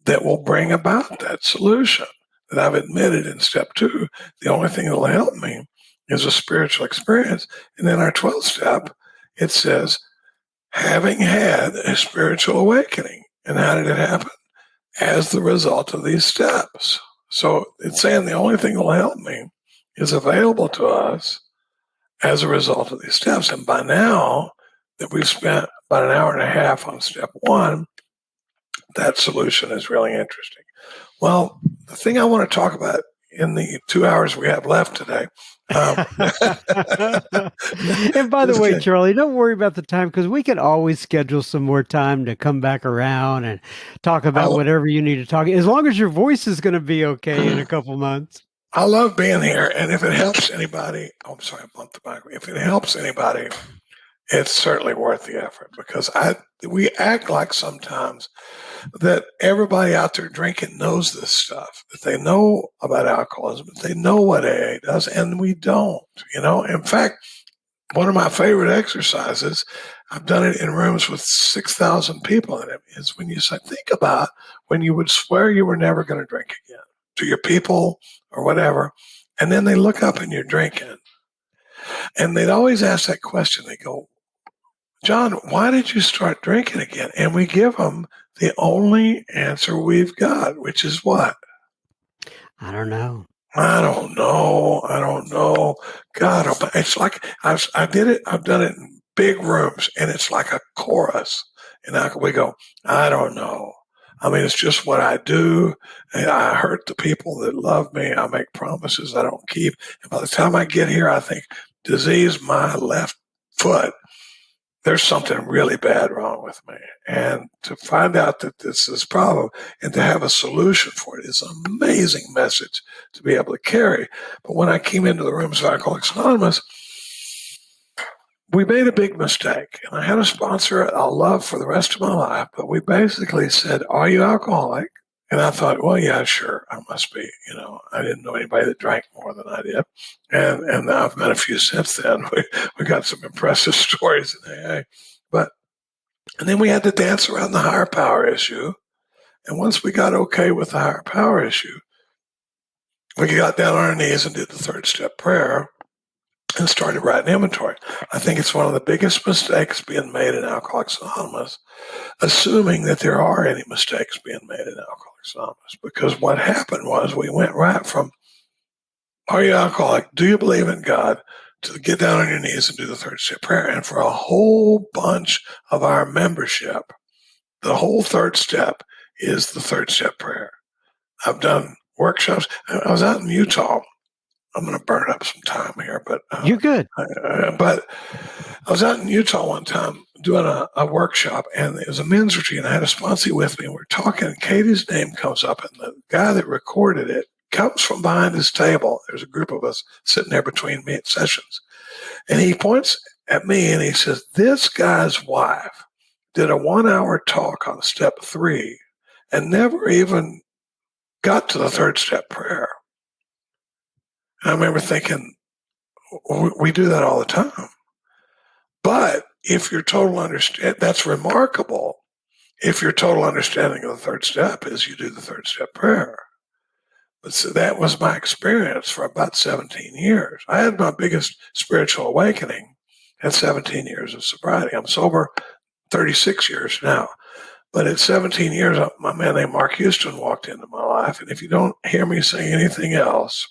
Speaker 1: that will bring about that solution that I've admitted in step two. The only thing that will help me is a spiritual experience. And then our 12th step, it says, having had a spiritual awakening. And how did it happen? As the result of these steps. So it's saying the only thing that will help me is available to us as a result of these steps. And by now that we've spent about an hour and a half on step one, that solution is really interesting. Well, the thing I want to talk about in the 2 hours we have left today.
Speaker 2: And by the way, Charlie, don't worry about the time because we can always schedule some more time to come back around and talk about whatever you need to talk. As long as your voice is going to be okay in a couple months.
Speaker 1: I love being here. And if it helps anybody, I'm sorry, I bumped the mic. If it helps anybody, it's certainly worth the effort because we act like sometimes that everybody out there drinking knows this stuff, that they know about alcoholism, that they know what AA does, and we don't, In fact, one of my favorite exercises, I've done it in rooms with 6,000 people in it, is when you say, think about when you would swear you were never going to drink again to your people or whatever, and then they look up and you're drinking. And they'd always ask that question. They go, John, why did you start drinking again? And we give them the only answer we've got, which is what?
Speaker 2: I don't know.
Speaker 1: God, it's like I did it. I've done it in big rooms, and it's like a chorus. And we go, I don't know. I mean, it's just what I do. And I hurt the people that love me. I make promises I don't keep. And by the time I get here, I think, disease my left foot. There's something really bad wrong with me. And to find out that this is a problem and to have a solution for it is an amazing message to be able to carry. But when I came into the rooms of Alcoholics Anonymous, we made a big mistake. And I had a sponsor I'll love for the rest of my life, but we basically said, are you alcoholic? And I thought, well, yeah, sure, I must be. I didn't know anybody that drank more than I did. And I've met a few since then. We got some impressive stories in AA. And then we had to dance around the higher power issue. And once we got okay with the higher power issue, we got down on our knees and did the third step prayer and started writing inventory. I think it's one of the biggest mistakes being made in Alcoholics Anonymous, assuming that there are any mistakes being made in Alcoholics Anonymous. Because what happened was we went right from, are you alcoholic? Do you believe in God? To get down on your knees and do the third step prayer. And for a whole bunch of our membership, the whole third step is the third step prayer. I've done workshops. I was out in Utah. I'm going to burn up some time here, but
Speaker 2: you're good.
Speaker 1: But I was out in Utah one time doing a workshop, and it was a men's retreat, and I had a sponsee with me, and we're talking, and Katie's name comes up, and the guy that recorded it comes from behind his table. There's a group of us sitting there between sessions, and he points at me and he says, this guy's wife did a 1-hour talk on step 3 and never even got to the third step prayer. And I remember thinking, we do that all the time. But if your total understand, that's remarkable. If your total understanding of the third step is you do the third step prayer. But so that was my experience for about 17 years. I had my biggest spiritual awakening at 17 years of sobriety. I'm sober 36 years now. But at 17 years, my man named Mark Houston walked into my life. And if you don't hear me say anything else,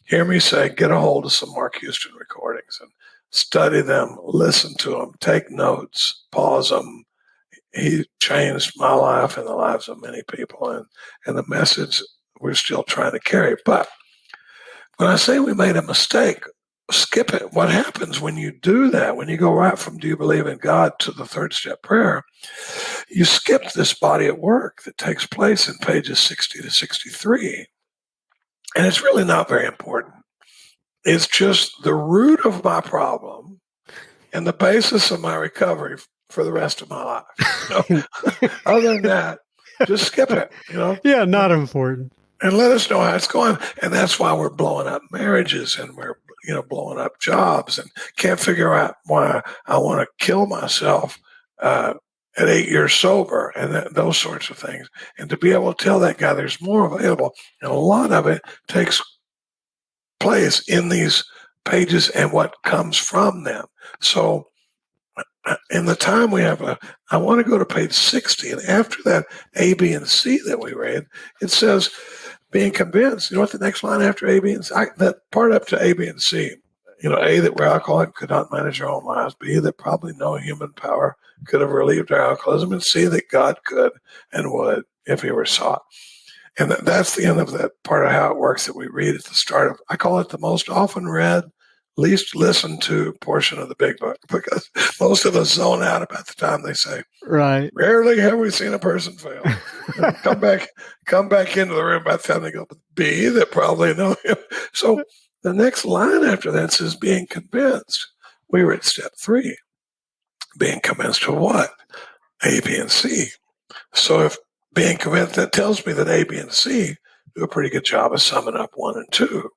Speaker 1: hear me say, get a hold of some Mark Houston recordings and study them, listen to them, take notes, pause them. He changed my life and the lives of many people, and the message we're still trying to carry. But when I say we made a mistake, skip it. What happens when you do that, when you go right from do you believe in God to the third step prayer, you skip this body of work that takes place in pages 60 to 63. And it's really not very important. It's just the root of my problem and the basis of my recovery for the rest of my life. Other than that, just skip it,
Speaker 2: Yeah, not important.
Speaker 1: And let us know how it's going. And that's why we're blowing up marriages and we're, blowing up jobs and can't figure out why I want to kill myself at 8 years sober and those sorts of things. And to be able to tell that guy there's more available, and a lot of it takes place in these pages and what comes from them. So in the time we have, I want to go to page 60. And after that A, B, and C that we read, it says, being convinced. You know what the next line after A, B, and C? That part up to A, B, and C. A, that we're alcoholic, could not manage our own lives. B, that probably no human power could have relieved our alcoholism. And C, that God could and would if he were sought. And that's the end of that part of how it works that we read at the start of, I call it the most often read, least listened to portion of the big book, because most of us zone out about the time they say,
Speaker 2: right.
Speaker 1: Rarely have we seen a person fail. come back into the room by the time they go, B, that probably know him. So the next line after that says being convinced. We were at step 3. Being convinced of what? A, B, and C. So if being convinced, that tells me that A, B, and C do a pretty good job of summing up 1 and 2.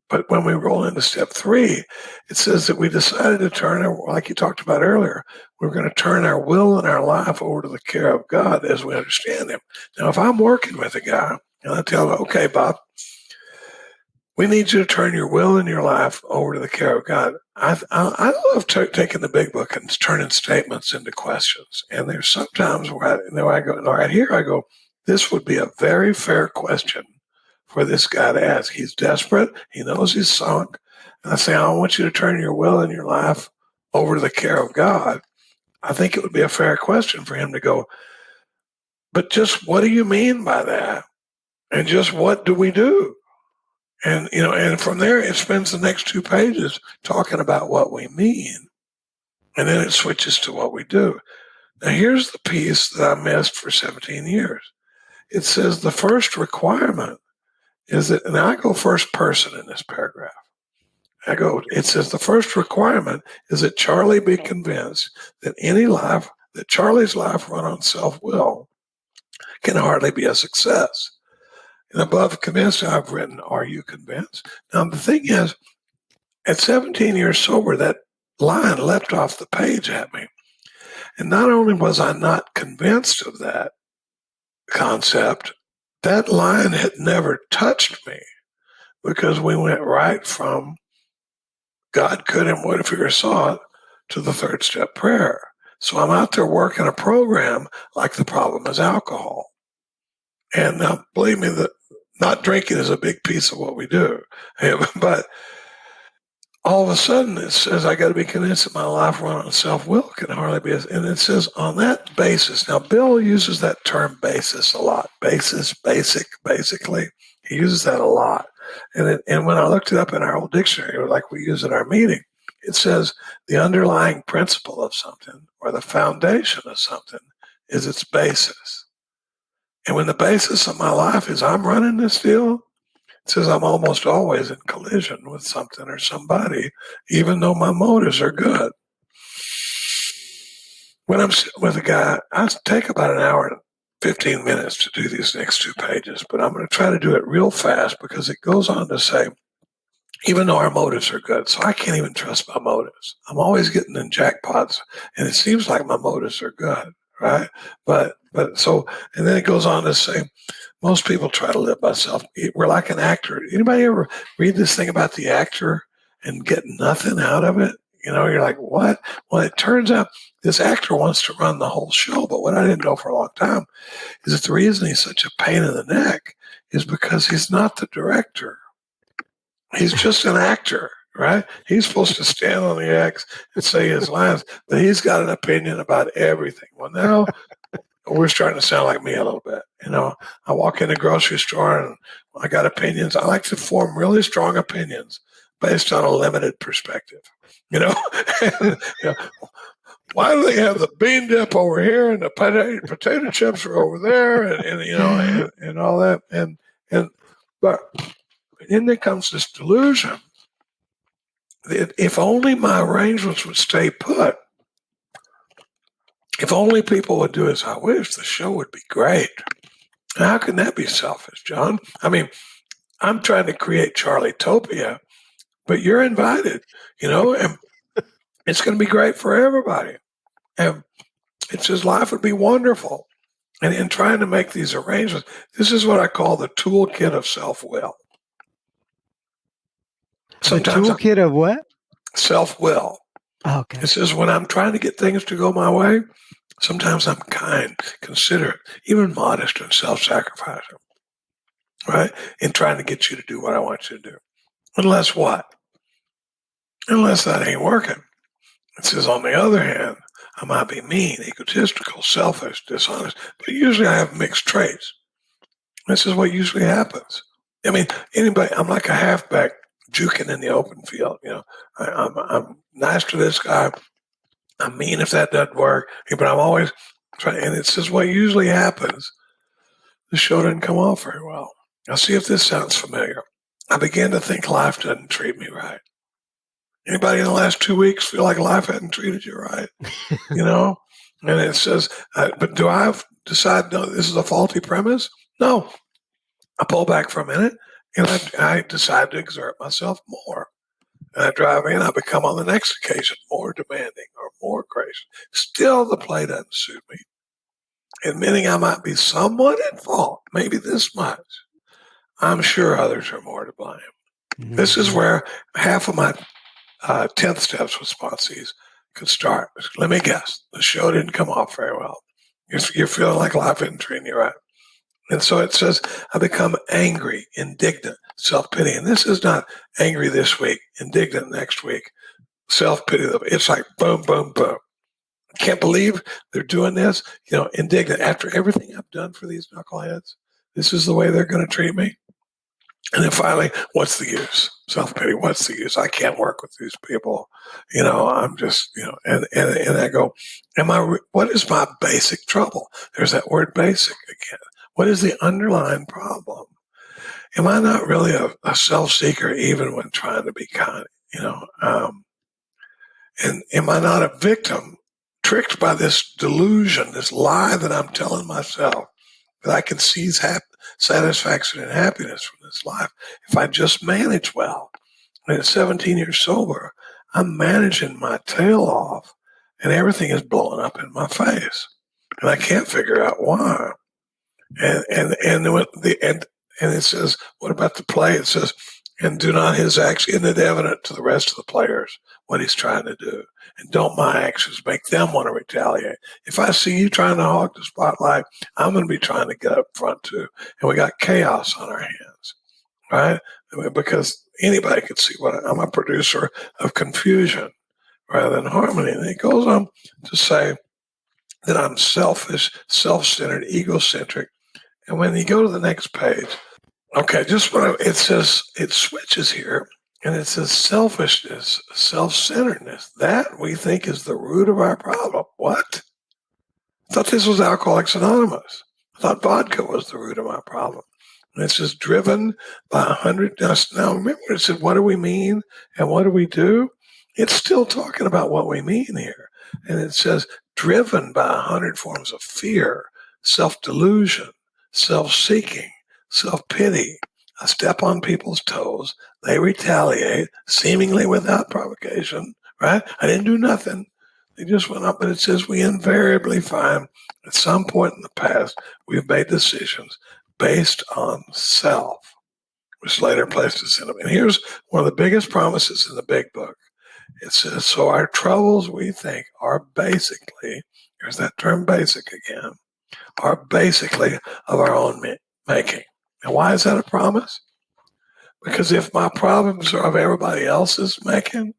Speaker 1: But when we roll into step 3, it says that we decided to turn, like you talked about earlier, we're going to turn our will and our life over to the care of God as we understand him. Now, if I'm working with a guy and I tell him, okay, Bob, we need you to turn your will and your life over to the care of God. I love taking the big book and turning statements into questions. And there's sometimes where I go, all right, here I go, this would be a very fair question for this guy to ask. He's desperate. He knows he's sunk. And I say, I want you to turn your will and your life over to the care of God. I think it would be a fair question for him to go, but just what do you mean by that? And just what do we do? And, and from there, it spends the next 2 pages talking about what we mean. And then it switches to what we do. Now, here's the piece that I missed for 17 years. It says the first requirement is that, and I go first person in this paragraph. It says the first requirement is that Charlie be convinced that that Charlie's life run on self-will can hardly be a success. And above convinced, I've written, are you convinced? Now, the thing is, at 17 years sober, that line leapt off the page at me. And not only was I not convinced of that concept, that line had never touched me, because we went right from God could and would if he were sought to the third step prayer. So I'm out there working a program like the problem is alcohol. And now, believe me, that not drinking is a big piece of what we do. But all of a sudden it says I got to be convinced that my life run on self-will can hardly be. And it says on that basis. Now, Bill uses that term basis a lot. Basis, basic, basically. He uses that a lot. And when I looked it up in our old dictionary, like we use in our meeting, it says the underlying principle of something or the foundation of something is its basis. And when the basis of my life is I'm running this deal, it says I'm almost always in collision with something or somebody, even though my motives are good. when I'm sitting with a guy, I take about an hour and 15 minutes to do these next 2 pages, but I'm going to try to do it real fast because it goes on to say, even though our motives are good, so I can't even trust my motives. I'm always getting in jackpots, and it seems like my motives are good, right? But so, and then it goes on to say, most people try to live by self. We're like an actor. Anybody ever read this thing about the actor and get nothing out of it? You're like, what? Well, it turns out this actor wants to run the whole show, but what I didn't know for a long time is that the reason he's such a pain in the neck is because he's not the director. He's just an actor, right? He's supposed to stand on the X and say his lines, but he's got an opinion about everything. Well, now we're starting to sound like me a little bit. I walk in the grocery store and I got opinions. I like to form really strong opinions based on a limited perspective. And, why do they have the bean dip over here and the potato chips are over there and all that? But then there comes this delusion that if only my arrangements would stay put, if only people would do as I wish, the show would be great. How can that be selfish, John? I mean, I'm trying to create Charlie-topia, but you're invited, and it's going to be great for everybody. And it says life would be wonderful. And in trying to make these arrangements, this is what I call the toolkit of self-will.
Speaker 2: Sometimes the toolkit of what?
Speaker 1: Self-will.
Speaker 2: Oh, okay.
Speaker 1: It says when I'm trying to get things to go my way, sometimes I'm kind, considerate, even modest and self-sacrificing, right? In trying to get you to do what I want you to do. Unless what? Unless that ain't working. It says, on the other hand, I might be mean, egotistical, selfish, dishonest, but usually I have mixed traits. This is what usually happens. I mean, I'm like a halfback juking in the open field. I'm nice to this guy. I'm mean if that doesn't work, but I'm always trying. And it says what usually happens. The show didn't come off very well. Now, see if this sounds familiar. I began to think life doesn't treat me right. Anybody in the last 2 weeks feel like life hadn't treated you right? And it says, but do I decide, no, this is a faulty premise? No. I pull back for a minute and I decide to exert myself more. And I drive in, I become on the next occasion more demanding or more gracious. Still, the play doesn't suit me. Admitting I might be somewhat at fault, maybe this much, I'm sure others are more to blame. Mm-hmm. This is where half of my 10th steps responses could start. Let me guess, the show didn't come off very well. You're feeling like life isn't treating you right. And so it says, I become angry, indignant, self-pity. And this is not angry this week, indignant next week, self-pity. It's like boom, boom, boom. I can't believe they're doing this. Indignant. After everything I've done for these knuckleheads, this is the way they're going to treat me. And then finally, what's the use? Self-pity, what's the use? I can't work with these people. I'm just, and I go, what is my basic trouble? There's that word basic again. What is the underlying problem? Am I not really a self-seeker even when trying to be kind? And am I not a victim tricked by this delusion, this lie that I'm telling myself that I can seize satisfaction and happiness from this life if I just manage well? And at 17 years sober, I'm managing my tail off and everything is blowing up in my face. And I can't figure out why. And it says, what about the play? It says, and do not his acts, isn't it evident to the rest of the players what he's trying to do? And don't my actions make them want to retaliate? If I see you trying to hog the spotlight, I'm going to be trying to get up front too. And we got chaos on our hands, right? Because anybody could see I'm a producer of confusion rather than harmony. And it goes on to say that I'm selfish, self-centered, egocentric. And when you go to the next page, okay, it says, it switches here, and it says selfishness, self-centeredness. That we think is the root of our problem. What? I thought this was Alcoholics Anonymous. I thought vodka was the root of my problem. And it says driven by 100. Now remember it said, what do we mean and what do we do? It's still talking about what we mean here. And it says driven by 100 forms of fear, self-delusion, self-seeking, self-pity. I step on people's toes. They retaliate, seemingly without provocation, right? I didn't do nothing. They just went up, but it says we invariably find at some point in the past we've made decisions based on self, which later placed us in them. And here's one of the biggest promises in the big book. It says, so our troubles, we think, are basically, here's that term basic again, are basically of our own making. And why is that a promise? Because if my problems are of everybody else's making,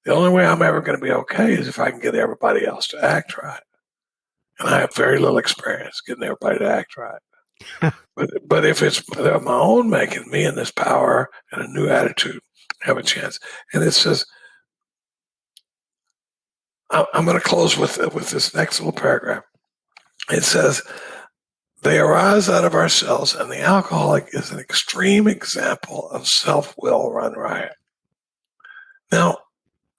Speaker 1: the only way I'm ever going to be okay is if I can get everybody else to act right. And I have very little experience getting everybody to act right. But if it's of my own making, me and this power and a new attitude have a chance. And it says, I'm going to close with this next little paragraph. It says, they arise out of ourselves, and the alcoholic is an extreme example of self-will run riot. Now,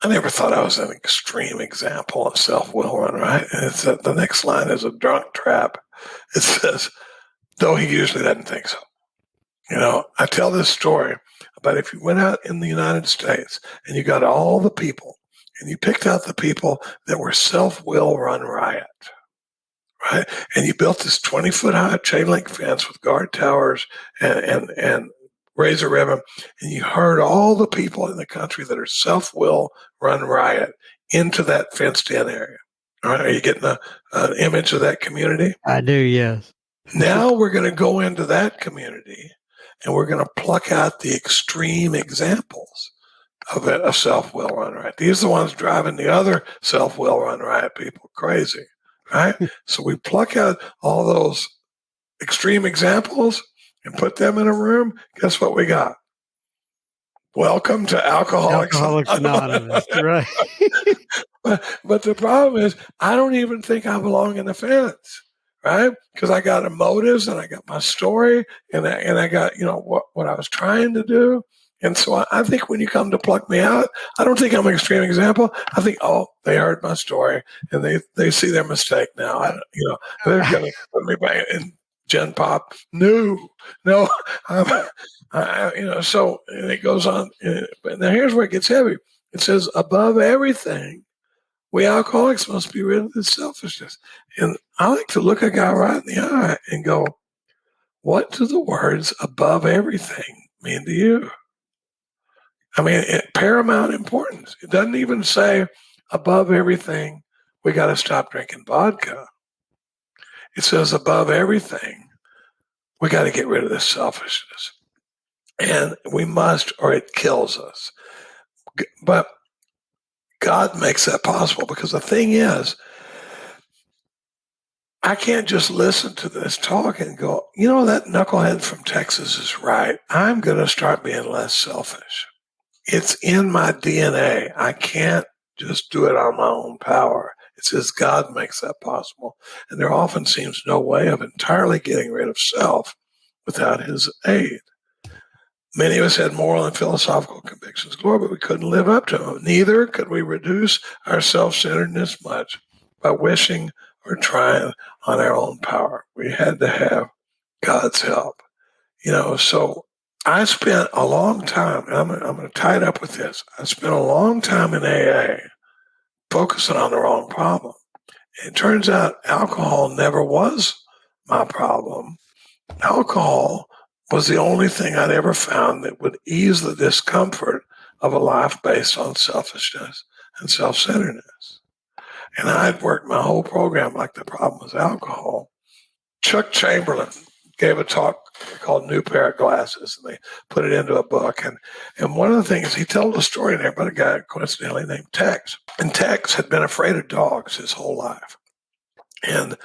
Speaker 1: I never thought I was an extreme example of self-will run riot. And it's the next line is a drunk trap. It says, though he usually doesn't think so. You know, I tell this story about if you went out in the United States and you got all the people and you picked out the people that were self-will run riot, right? And you built this 20-foot high chain link fence with guard towers and razor ribbon, and you herd all the people in the country that are self-will run riot into that fenced-in area. All right, are you getting an image of that community?
Speaker 2: I do, yes.
Speaker 1: Now we're going to go into that community, and we're going to pluck out the extreme examples of a self-will run riot. These are the ones driving the other self-will run riot people crazy, right? So we pluck out all those extreme examples and put them in a room. Guess what we got? Welcome to Alcoholics
Speaker 2: Anonymous, right?
Speaker 1: But the problem is, I don't even think I belong in the fence, right? Because I got motives and I got my story and I got, what I was trying to do. And so I think when you come to pluck me out, I don't think I'm an extreme example. I think, they heard my story and they see their mistake now. They're going to put me back in Gen Pop. No. So and it goes on. But now here's where it gets heavy. It says, above everything, we alcoholics must be rid of this selfishness. And I like to look a guy right in the eye and go, what do the words above everything mean to you? I mean, paramount importance. It doesn't even say above everything, we got to stop drinking vodka. It says above everything, we got to get rid of this selfishness. And we must, or it kills us. But God makes that possible, because the thing is, I can't just listen to this talk and go, that knucklehead from Texas is right. I'm going to start being less selfish. It's in my DNA. I can't just do it on my own power. It says God makes that possible. And there often seems no way of entirely getting rid of self without his aid. Many of us had moral and philosophical convictions, Lord, but we couldn't live up to them. Neither could we reduce our self-centeredness much by wishing or trying on our own power. We had to have God's help. So I spent a long time, and I'm going to tie it up with this. I spent a long time in AA focusing on the wrong problem. It turns out alcohol never was my problem. Alcohol was the only thing I'd ever found that would ease the discomfort of a life based on selfishness and self-centeredness. And I'd worked my whole program like the problem was alcohol. Chuck Chamberlain gave a talk called New Pair of Glasses, and they put it into a book. And one of the things, he told a story there about a guy coincidentally named Tex. And Tex had been afraid of dogs his whole life. And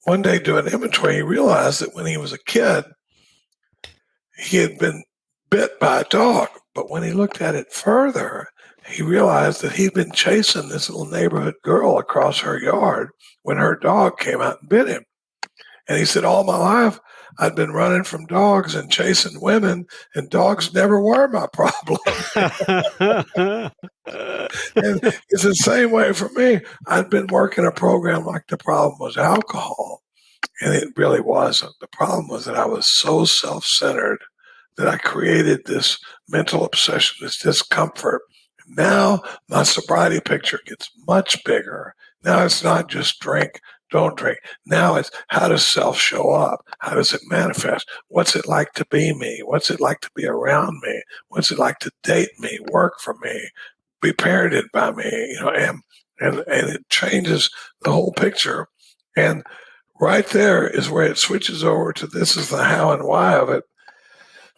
Speaker 1: one day doing inventory, he realized that when he was a kid, he had been bit by a dog. But when he looked at it further, he realized that he'd been chasing this little neighborhood girl across her yard when her dog came out and bit him. And he said, all my life, I'd been running from dogs and chasing women, and dogs never were my problem. And it's the same way for me. I'd been working a program like the problem was alcohol, and it really wasn't. The problem was that I was so self-centered that I created this mental obsession, this discomfort. Now my sobriety picture gets much bigger. Now it's not just drink, don't drink. Now it's how does self show up? How does it manifest? What's it like to be me? What's it like to be around me? What's it like to date me, work for me, be parented by me? And it changes the whole picture. And right there is where it switches over to this is the how and why of it.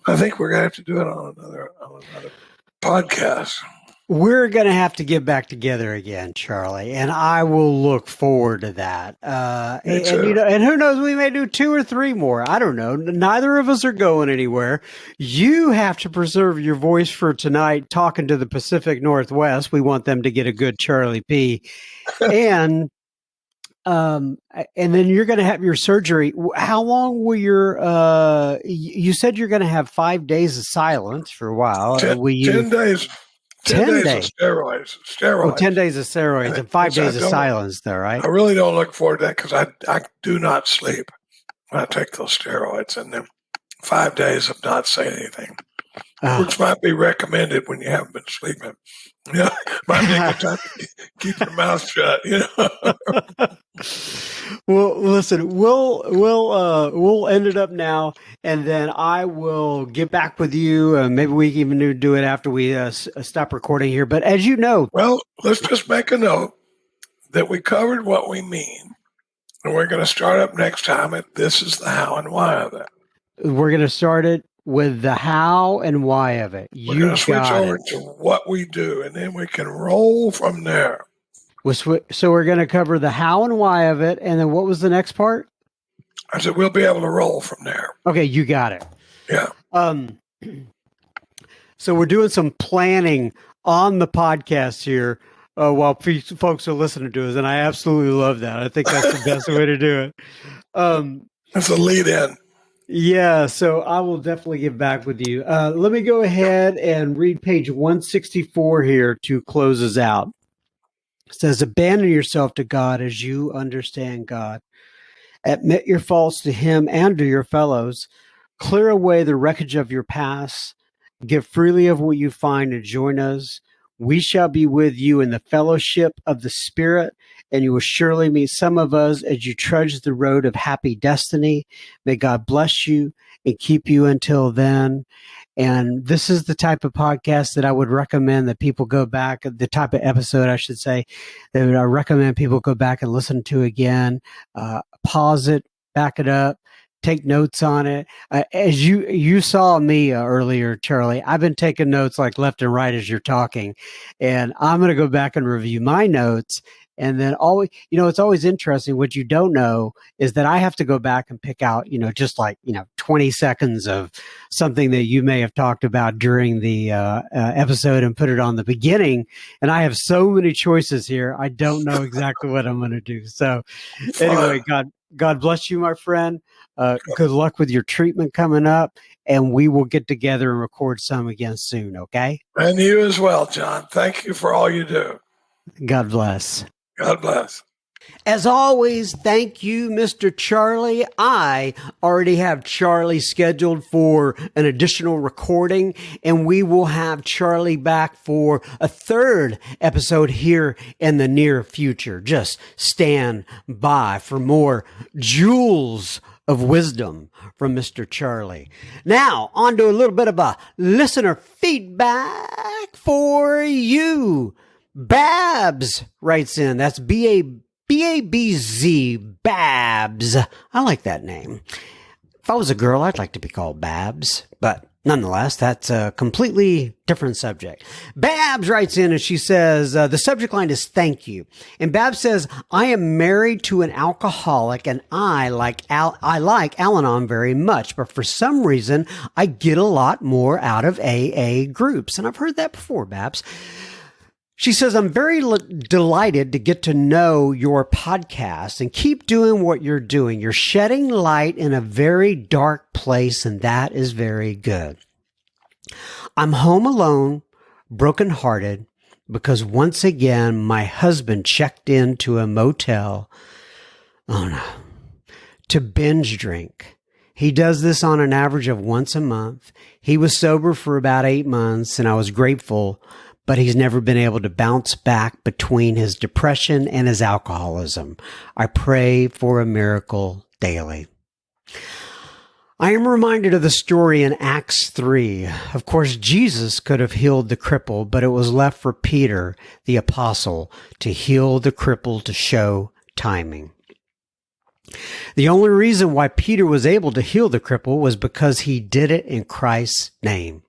Speaker 1: I think we're going to have to do it on another podcast.
Speaker 2: We're going to have to get back together again, Charlie, and I will look forward to that. And who knows, we may do 2 or 3 more. I don't know. Neither of us are going anywhere. You have to preserve your voice for tonight, talking to the Pacific Northwest. We want them to get a good Charlie P. And then you're going to have your surgery. How long will you said you're going to have 5 days of silence for a while.
Speaker 1: 10 days. 10 days of steroids.
Speaker 2: Oh, 10 days of steroids and 5 days of silence, though, right?
Speaker 1: I really don't look forward to that because I do not sleep when I take those steroids. And then 5 days of not saying anything, which might be recommended when you haven't been sleeping. Might be a good time to keep your mouth shut.
Speaker 2: Well, listen, we'll end it up now, and then I will get back with you. Maybe we can even do it after we stop recording here. But as you know,
Speaker 1: well, let's just make a note that we covered what we mean, and we're going to start up next time. This is the how and why of it.
Speaker 2: We're going to start it with the how and why of it.
Speaker 1: We're going to switch over to what we do, and then we can roll from there.
Speaker 2: So we're going to cover the how and why of it, and then what was the next part?
Speaker 1: I said we'll be able to roll from there.
Speaker 2: Okay, you got it.
Speaker 1: Yeah.
Speaker 2: So we're doing some planning on the podcast here while folks are listening to us, and I absolutely love that. I think that's the best way to do it.
Speaker 1: That's a lead in.
Speaker 2: Yeah, so I will definitely get back with you. Let me go ahead and read page 164 here to close us out. It says, abandon yourself to God as you understand God. Admit your faults to Him and to your fellows. Clear away the wreckage of your past. Give freely of what you find and join us. We shall be with you in the fellowship of the Spirit, and you will surely meet some of us as you trudge the road of happy destiny. May God bless you and keep you until then. And this is the type of podcast that I would recommend that people go back, the type of episode, I should say, that I recommend people go back and listen to again, pause it, back it up, take notes on it. As you saw me earlier, Charlie, I've been taking notes like left and right as you're talking, and I'm going to go back and review my notes. And then always, it's always interesting. What you don't know is that I have to go back and pick out, just like, 20 seconds of something that you may have talked about during the episode and put it on the beginning. And I have so many choices here. I don't know exactly what I'm going to do. So anyway, God bless you, my friend. Good luck with your treatment coming up, and we will get together and record some again soon. Okay.
Speaker 1: And you as well, John. Thank you for all you do.
Speaker 2: God bless.
Speaker 1: God bless.
Speaker 2: As always, thank you, Mr. Charlie. I already have Charlie scheduled for an additional recording, and we will have Charlie back for a 3rd episode here in the near future. Just stand by for more jewels of wisdom from Mr. Charlie. Now, on to a little bit of a listener feedback for you. Babs writes in. That's B-A-B-Z, Babs. I like that name. If I was a girl, I'd like to be called Babs, but nonetheless, that's a completely different subject. Babs writes in and she says, the subject line is thank you. And Babs says, I am married to an alcoholic and I like Al-Anon very much, but for some reason, I get a lot more out of AA groups. And I've heard that before, Babs. She says, I'm very delighted to get to know your podcast and keep doing what you're doing. You're shedding light in a very dark place, and that is very good. I'm home alone, brokenhearted, because once again, my husband checked into a motel. Oh no. To binge drink. He does this on an average of once a month. He was sober for about 8 months, and I was grateful, but he's never been able to bounce back between his depression and his alcoholism. I pray for a miracle daily. I am reminded of the story in Acts 3. Of course, Jesus could have healed the cripple, but it was left for Peter, the apostle, to heal the cripple to show timing. The only reason why Peter was able to heal the cripple was because he did it in Christ's name.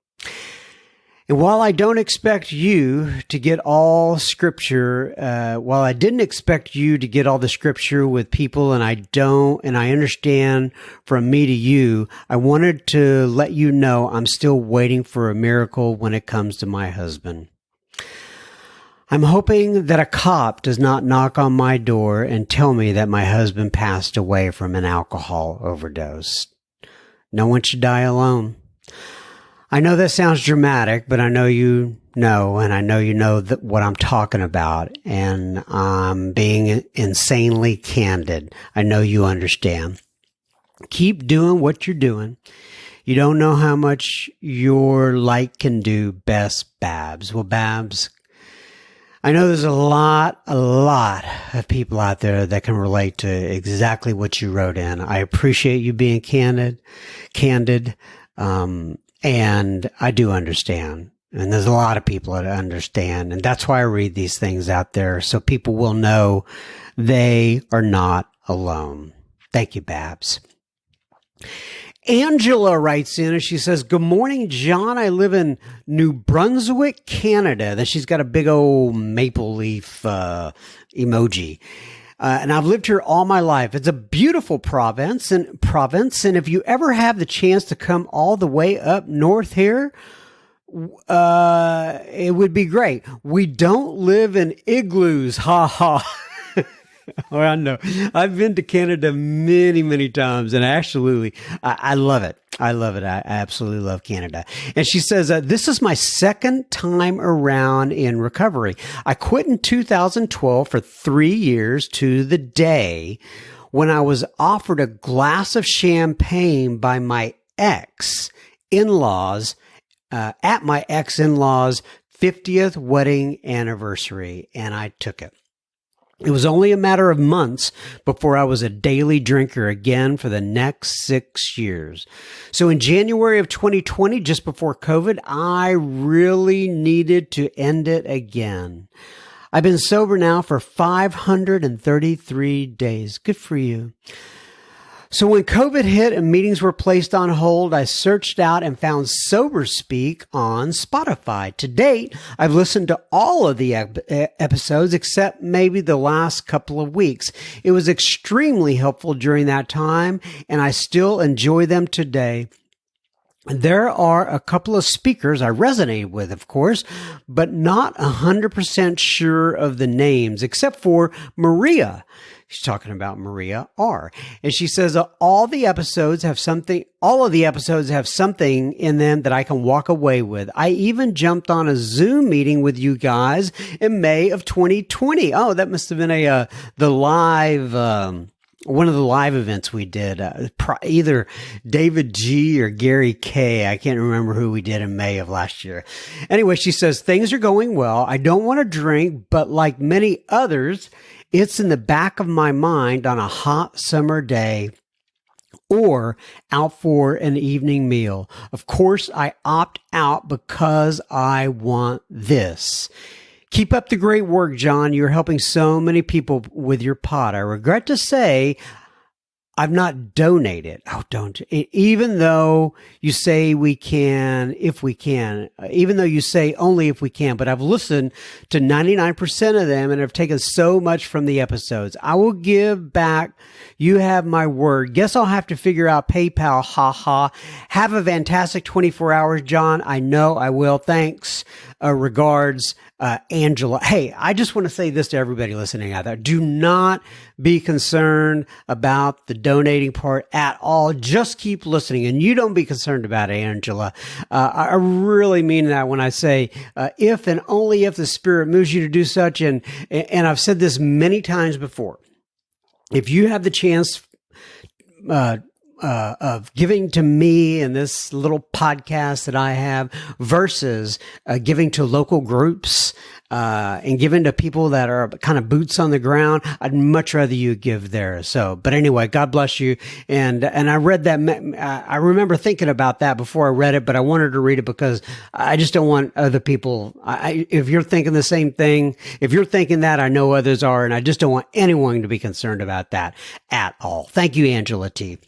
Speaker 2: And while I don't expect you to get all scripture, while I didn't expect you to get all the scripture with people, and I understand from me to you, I wanted to let you know I'm still waiting for a miracle when it comes to my husband. I'm hoping that a cop does not knock on my door and tell me that my husband passed away from an alcohol overdose. No one should die alone. I know that sounds dramatic, but I know you know, and I know you know what I'm talking about, and I'm being insanely candid. I know you understand. Keep doing what you're doing. You don't know how much your light can do best, Babs. Well, Babs, I know there's a lot of people out there that can relate to exactly what you wrote in. I appreciate you being candid, and I do understand. And there's a lot of people that understand. And that's why I read these things out there, so people will know they are not alone. Thank you, Babs. Angela writes in and she says, "Good morning, John. I live in New Brunswick, Canada." Then she's got a big old maple leaf emoji. And I've lived here all my life. It's a beautiful province. And if you ever have the chance to come all the way up north here, it would be great. We don't live in igloos. Ha ha. Oh, I know. I've been to Canada many, many times, and absolutely, I love it. I love it. I absolutely love Canada. And she says, this is my second time around in recovery. I quit in 2012 for 3 years to the day when I was offered a glass of champagne by my ex-in-laws at my ex-in-laws' 50th wedding anniversary, and I took it. It was only a matter of months before I was a daily drinker again for the next 6 years. So in January of 2020, just before COVID, I really needed to end it again. I've been sober now for 533 days. Good for you. So when COVID hit and meetings were placed on hold, I searched out and found Sober Speak on Spotify. To date, I've listened to all of the episodes except maybe the last couple of weeks. It was extremely helpful during that time, and I still enjoy them today. There are a couple of speakers I resonated with, of course, but not 100% sure of the names, except for Maria. She's talking about Maria R. And she says, all of the episodes have something in them that I can walk away with. I even jumped on a Zoom meeting with you guys in May of 2020. Oh, that must have been one of the live events we did, either David G or Gary K. I can't remember who we did in May of last year. Anyway, she says, things are going well. I don't want to drink, but like many others, it's in the back of my mind on a hot summer day or out for an evening meal. Of course, I opt out because I want this. Keep up the great work, John. You're helping so many people with your pod. I regret to say I've not donated. Oh, don't. Even though you say we can, if we can, even though you say only if we can, but I've listened to 99% of them and have taken so much from the episodes. I will give back. You have my word. Guess I'll have to figure out PayPal. Ha ha. Have a fantastic 24 hours, John. I know I will. Thanks. regards, Angela. Hey, I just want to say this to everybody listening out there. Do not be concerned about the donating part at all. Just keep listening, and you don't be concerned about it, Angela. I really mean that when I say, if and only if the Spirit moves you to do such. And I've said this many times before. If you have the chance, of giving to me and this little podcast that I have versus giving to local groups and giving to people that are kind of boots on the ground, I'd much rather you give there. So, but anyway, God bless you. And I read that. I remember thinking about that before I read it, but I wanted to read it because I just don't want other people. If you're thinking the same thing, if you're thinking that, I know others are, and I just don't want anyone to be concerned about that at all. Thank you, Angela T.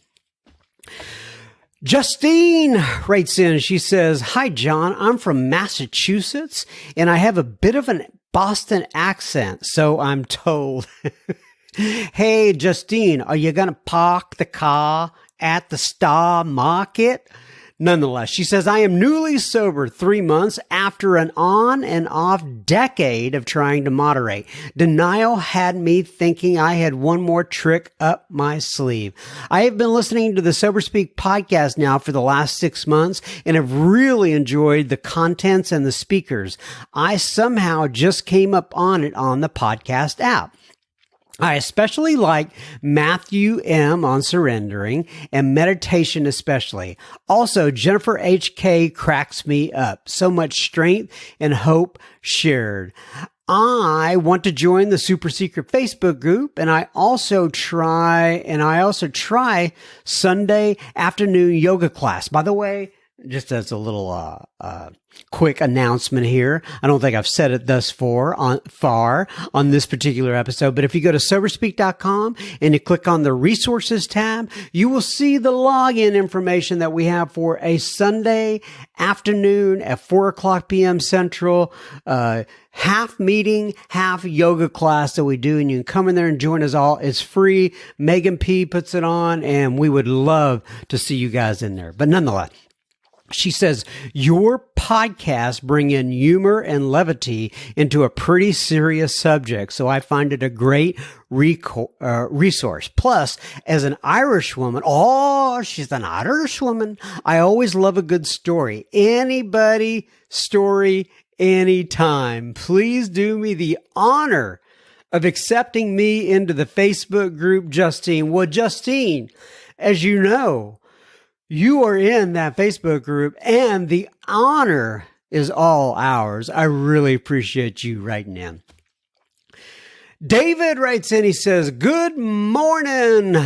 Speaker 2: Justine writes in. She says, "Hi, John. I'm from Massachusetts, and I have a bit of a Boston accent, so I'm told." Hey, Justine, are you going to park the car at the Star Market? Nonetheless, she says, "I am newly sober 3 months after an on and off decade of trying to moderate. Denial had me thinking I had one more trick up my sleeve. I have been listening to the Sober Speak podcast now for the last 6 months and have really enjoyed the contents and the speakers. I somehow just came up on it on the podcast app. I especially like Matthew M. on surrendering and meditation especially. Also, Jennifer H.K. cracks me up. So much strength and hope shared. I want to join the super secret Facebook group, and I also try Sunday afternoon yoga class. By the way, just as a little quick announcement here, I don't think I've said it thus far on this particular episode, but if you go to soberspeak.com and you click on the resources tab, you will see the login information that we have for a Sunday afternoon at 4:00 p.m. Central, half meeting, half yoga class that we do, and you can come in there and join us all. It's free. Megan P. puts it on, and we would love to see you guys in there. But nonetheless, she says, your podcasts bring in humor and levity into a pretty serious subject, so I find it a great resource. Plus, as an Irish woman, she's an Irish woman, I always love a good story. Anybody, story, anytime. Please do me the honor of accepting me into the Facebook group, Justine. Well, Justine, as you know, you are in that Facebook group, and the honor is all ours. I really appreciate you writing in. David writes in, he says, "Good morning,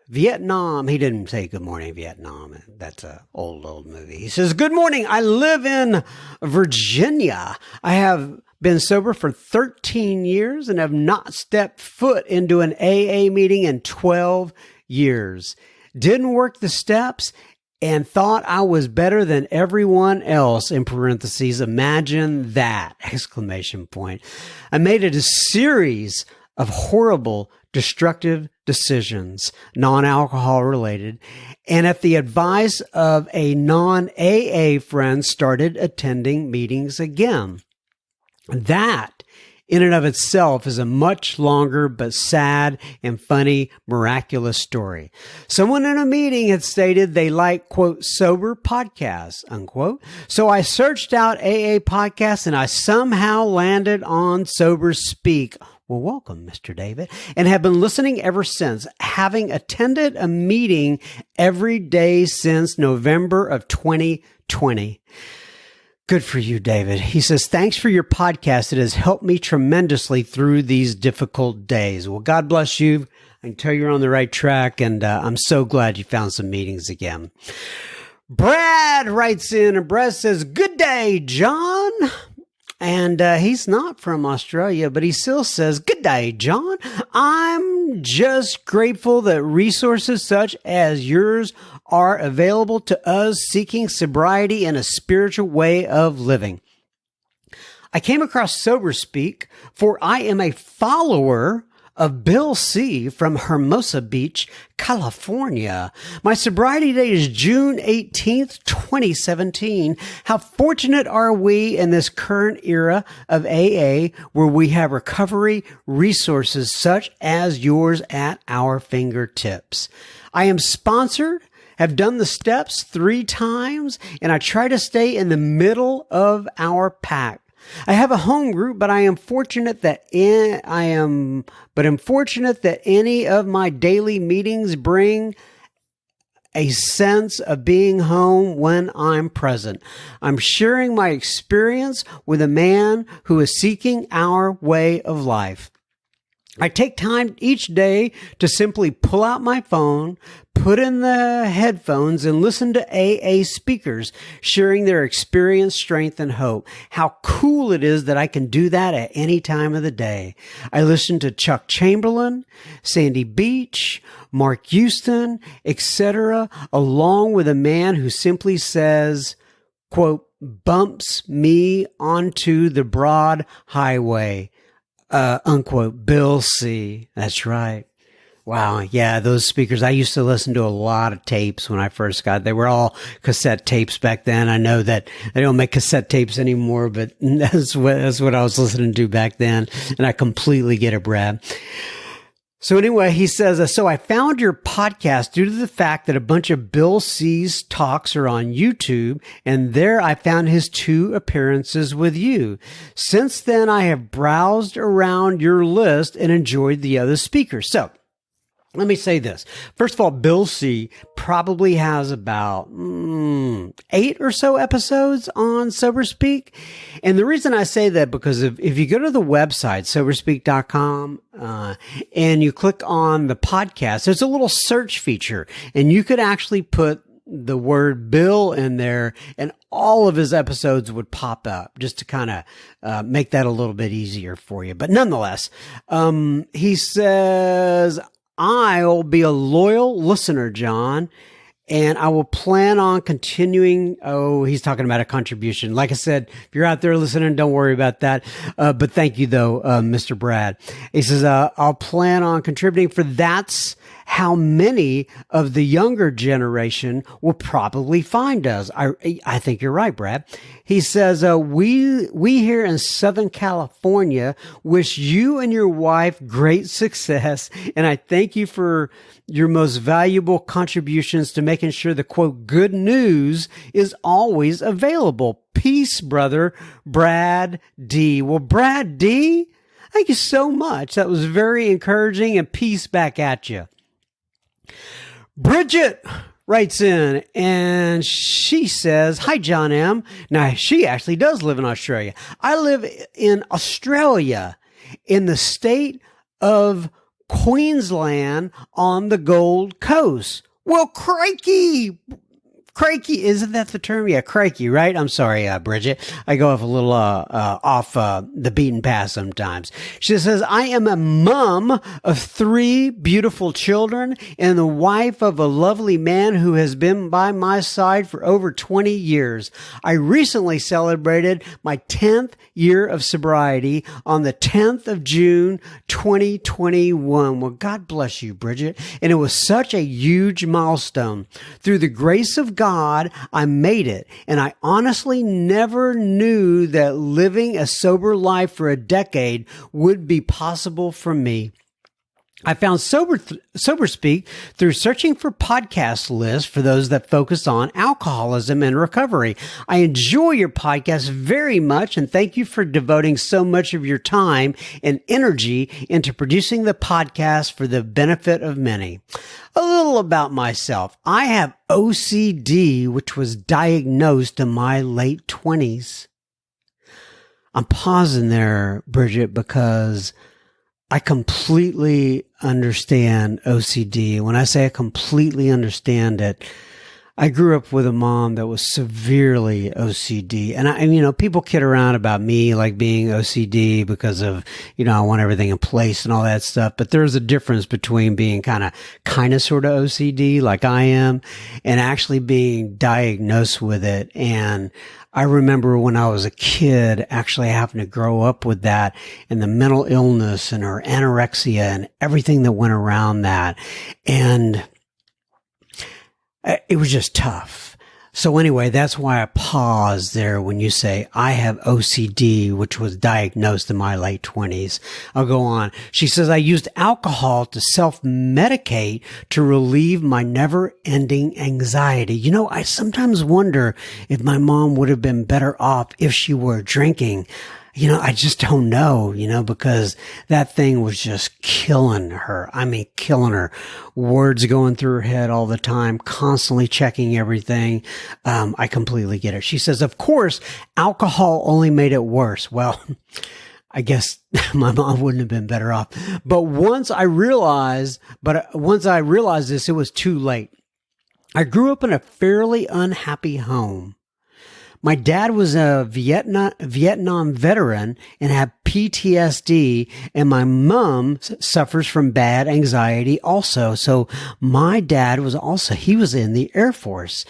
Speaker 2: Vietnam." He didn't say good morning, Vietnam. That's an old movie. He says, "Good morning. I live in Virginia. I have been sober for 13 years and have not stepped foot into an AA meeting in 12 years. Didn't work the steps and thought I was better than everyone else, in parentheses. Imagine that, exclamation point. I made it a series of horrible, destructive decisions, non-alcohol related, and at the advice of a non-AA friend, started attending meetings again. That, in and of itself, is a much longer but sad and funny, miraculous story. Someone in a meeting had stated they like, quote, sober podcasts, unquote. So I searched out AA podcasts and I somehow landed on Sober Speak. Well, welcome, Mr. David, and have been listening ever since, having attended a meeting every day since November of 2020. Good for you, David. He says, thanks for your podcast. It has helped me tremendously through these difficult days. Well, God bless you. I can tell you're on the right track, and I'm so glad you found some meetings again. Brad writes in, and Brad says, good day, John. And he's not from Australia, but he still says, good day, John. I'm just grateful that resources such as yours are available to us seeking sobriety and a spiritual way of living. I came across Sober Speak, for I am a follower of Bill C. from Hermosa Beach, California. My sobriety date is June 18th, 2017. How fortunate are we in this current era of AA where we have recovery resources such as yours at our fingertips. I am sponsored, have done the steps 3 times, and I try to stay in the middle of our pack. I have a home group, but I'm fortunate that any of my daily meetings bring a sense of being home when I'm present. I'm sharing my experience with a man who is seeking our way of life. I take time each day to simply pull out my phone, put in the headphones, and listen to AA speakers sharing their experience, strength, and hope. How cool it is that I can do that at any time of the day. I listen to Chuck Chamberlain, Sandy Beach, Mark Houston, etc., along with a man who simply says, quote, bumps me onto the broad highway. Unquote, Bill C. That's right. Wow. Yeah, those speakers. I used to listen to a lot of tapes when I first got. They were all cassette tapes back then. I know that they don't make cassette tapes anymore, but that's what I was listening to back then. And I completely get it, Brad. So anyway, he says, so I found your podcast due to the fact that a bunch of Bill C's talks are on YouTube, and there I found his 2 appearances with you. Since then, I have browsed around your list and enjoyed the other speakers. So let me say this. First of all, Bill C probably has about 8 or so episodes on SoberSpeak. And the reason I say that, because if you go to the website, soberspeak.com, and you click on the podcast, there's a little search feature, and you could actually put the word Bill in there, and all of his episodes would pop up, just to kind of make that a little bit easier for you. But nonetheless, he says, I'll be a loyal listener, John, and I will plan on continuing. Oh, he's talking about a contribution. Like I said, if you're out there listening, don't worry about that. But thank you, though, Mr. Brad. He says, I'll plan on contributing, for that's how many of the younger generation will probably find us. I think you're right, Brad. He says, we here in Southern California wish you and your wife great success. And I thank you for your most valuable contributions to making sure the quote, good news is always available. Peace, brother, Brad D. Well, Brad D, thank you so much. That was very encouraging, and peace back at you. Bridget writes in, and she says, hi, John M. Now, she actually does live in Australia. I live in Australia, in the state of Queensland on the Gold Coast. Well, crikey, isn't that the term? Yeah, crikey, right? I'm sorry, Bridget. I go off a little off the beaten path sometimes. She says, I am a mom of 3 beautiful children and the wife of a lovely man who has been by my side for over 20 years. I recently celebrated my 10th year of sobriety on the 10th of June, 2021. Well, God bless you, Bridget. And it was such a huge milestone. Through the grace of God, I made it. And I honestly never knew that living a sober life for a decade would be possible for me. I found SoberSpeak through searching for podcast lists for those that focus on alcoholism and recovery. I enjoy your podcast very much, and thank you for devoting so much of your time and energy into producing the podcast for the benefit of many. A little about myself. I have OCD, which was diagnosed in my late 20s. I'm pausing there, Bridget, because I completely understand OCD. When I say I completely understand it, I grew up with a mom that was severely OCD. And people kid around about me like being OCD because of, I want everything in place and all that stuff. But there's a difference between being kind of sort of OCD like I am and actually being diagnosed with it. And I remember when I was a kid actually having to grow up with that and the mental illness and her anorexia and everything that went around that. And it was just tough. So anyway, that's why I paused there when you say I have OCD, which was diagnosed in my late 20s. I'll go on. She says, I used alcohol to self-medicate to relieve my never-ending anxiety. I sometimes wonder if my mom would have been better off if she were drinking. I just don't know, because that thing was just killing her. I mean, killing her. Words going through her head all the time, constantly checking everything. I completely get it. She says, of course, alcohol only made it worse. Well, I guess my mom wouldn't have been better off. But once I realized this, it was too late. I grew up in a fairly unhappy home. My dad was a Vietnam veteran and had PTSD, and my mom suffers from bad anxiety also. So my dad he was in the Air Force,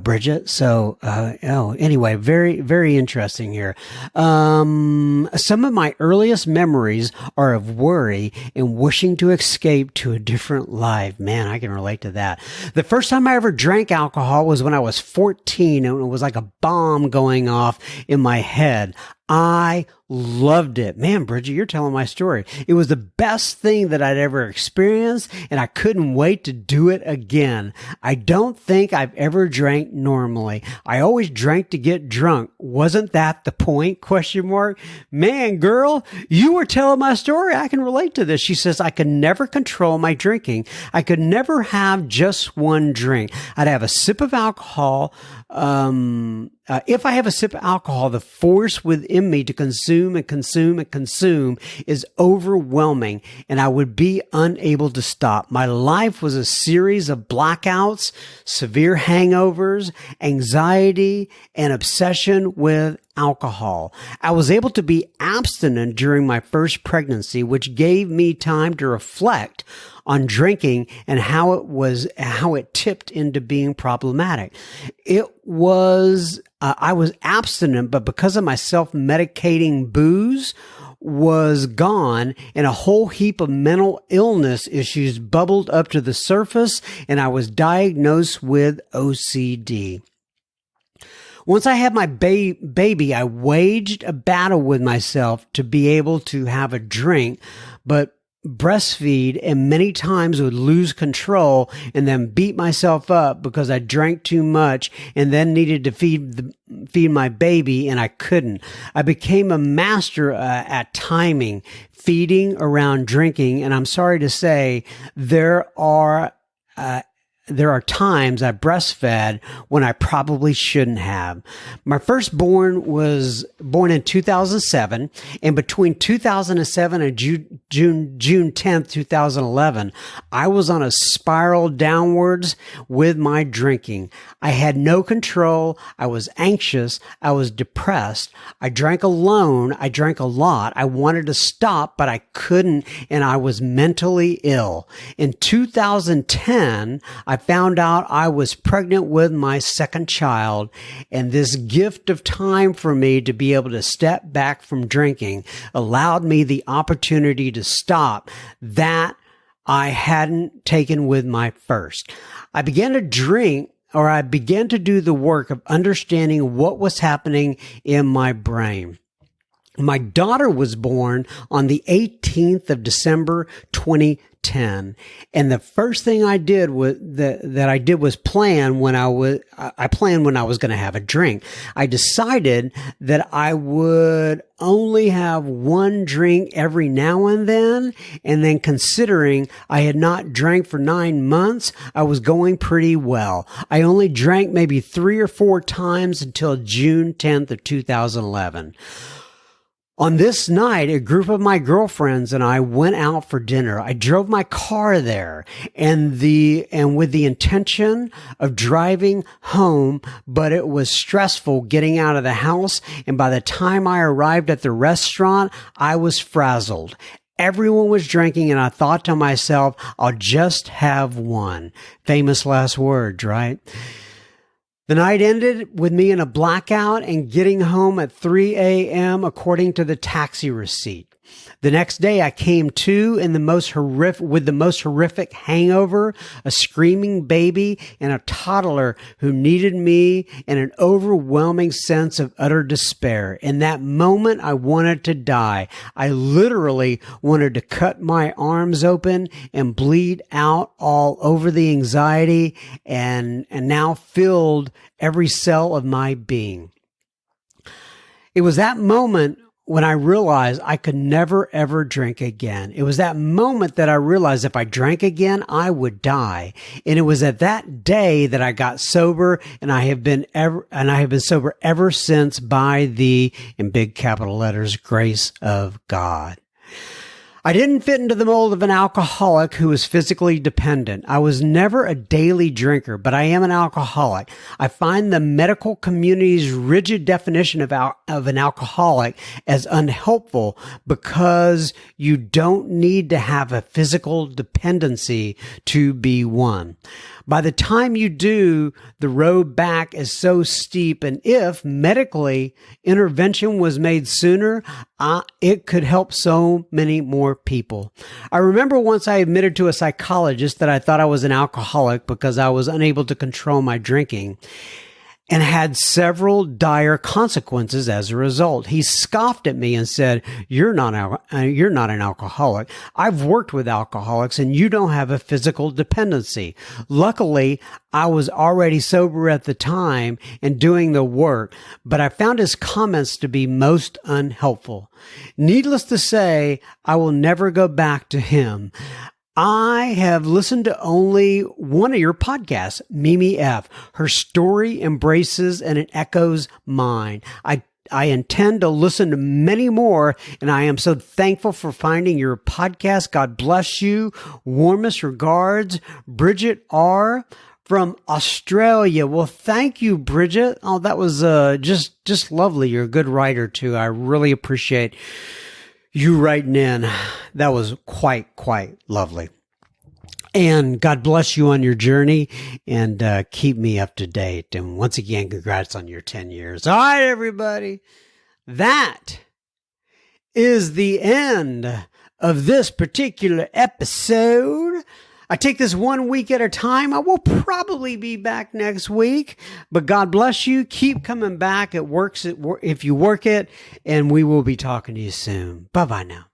Speaker 2: Bridget. So, anyway, very, very interesting here. Some of my earliest memories are of worry and wishing to escape to a different life. Man, I can relate to that. The first time I ever drank alcohol was when I was 14, and it was like a bomb going off in my head. I loved it. Man, Bridget, you're telling my story. It was the best thing that I'd ever experienced, and I couldn't wait to do it again. I don't think I've ever drank normally. I always drank to get drunk. Wasn't that the point? ? Man, girl, you were telling my story. I can relate to this. She says, I could never control my drinking. I could never have just one drink. I'd have a sip of alcohol. If I have a sip of alcohol, the force within me to consume and consume and consume is overwhelming, and I would be unable to stop. My life was a series of blackouts, severe hangovers, anxiety, and obsession with alcohol. I was able to be abstinent during my first pregnancy, which gave me time to reflect on drinking and how it tipped into being problematic. I was abstinent, but because of my self-medicating booze was gone and a whole heap of mental illness issues bubbled up to the surface, and I was diagnosed with OCD. Once I had my baby, I waged a battle with myself to be able to have a drink, but breastfeed, and many times would lose control and then beat myself up because I drank too much and then needed to feed my baby, and I couldn't. I became a master at timing, feeding around drinking, and I'm sorry to say there are times I breastfed when I probably shouldn't have. My firstborn was born in 2007, and between 2007 and June 10th, 2011, I was on a spiral downwards with my drinking. I had no control. I was anxious. I was depressed. I drank alone. I drank a lot. I wanted to stop, but I couldn't, and I was mentally ill. In 2010, I found out I was pregnant with my second child, and this gift of time for me to be able to step back from drinking allowed me the opportunity to stop that I hadn't taken with my first. I began to do the work of understanding what was happening in my brain. My daughter was born on the 18th of December, 2010. And the first thing I did was plan when I was going to have a drink. I decided that I would only have one drink every now and then considering I had not drank for 9 months, I was going pretty well. I only drank maybe 3 or 4 times until June 10th of 2011. On this night, a group of my girlfriends and I went out for dinner. I drove my car there and with the intention of driving home, but it was stressful getting out of the house. And by the time I arrived at the restaurant, I was frazzled. Everyone was drinking and I thought to myself, I'll just have one. Famous last words, right? The night ended with me in a blackout and getting home at 3 a.m. according to the taxi receipt. The next day I came to with the most horrific hangover, a screaming baby and a toddler who needed me, and an overwhelming sense of utter despair. In that moment, I wanted to die. I literally wanted to cut my arms open and bleed out all over the anxiety and now filled every cell of my being. It was that moment when I realized I could never, ever drink again. It was that moment that I realized if I drank again, I would die. And it was at that day that I got sober, and I have been sober ever since by the, in big capital letters, grace of God. I didn't fit into the mold of an alcoholic who was physically dependent. I was never a daily drinker, but I am an alcoholic. I find the medical community's rigid definition of an alcoholic as unhelpful because you don't need to have a physical dependency to be one. By the time you do, the road back is so steep, and if medically intervention was made sooner, it could help so many more people. I remember once I admitted to a psychologist that I thought I was an alcoholic because I was unable to control my drinking, and had several dire consequences as a result. He scoffed at me and said, you're not an alcoholic. I've worked with alcoholics and you don't have a physical dependency. Luckily, I was already sober at the time and doing the work, but I found his comments to be most unhelpful. Needless to say, I will never go back to him. I have listened to only one of your podcasts, Mimi F. Her story embraces and it echoes mine. I intend to listen to many more, and I am so thankful for finding your podcast. God bless you. Warmest regards, Bridget R. from Australia. Well, thank you, Bridget. Oh, that was just lovely. You're a good writer, too. I really appreciate you writing in. That was quite lovely. And God bless you on your journey, and keep me up to date. And once again, congrats on your 10 years. All right, everybody. That is the end of this particular episode. I take this 1 week at a time. I will probably be back next week, but God bless you. Keep coming back. It works if you work it, and we will be talking to you soon. Bye-bye now.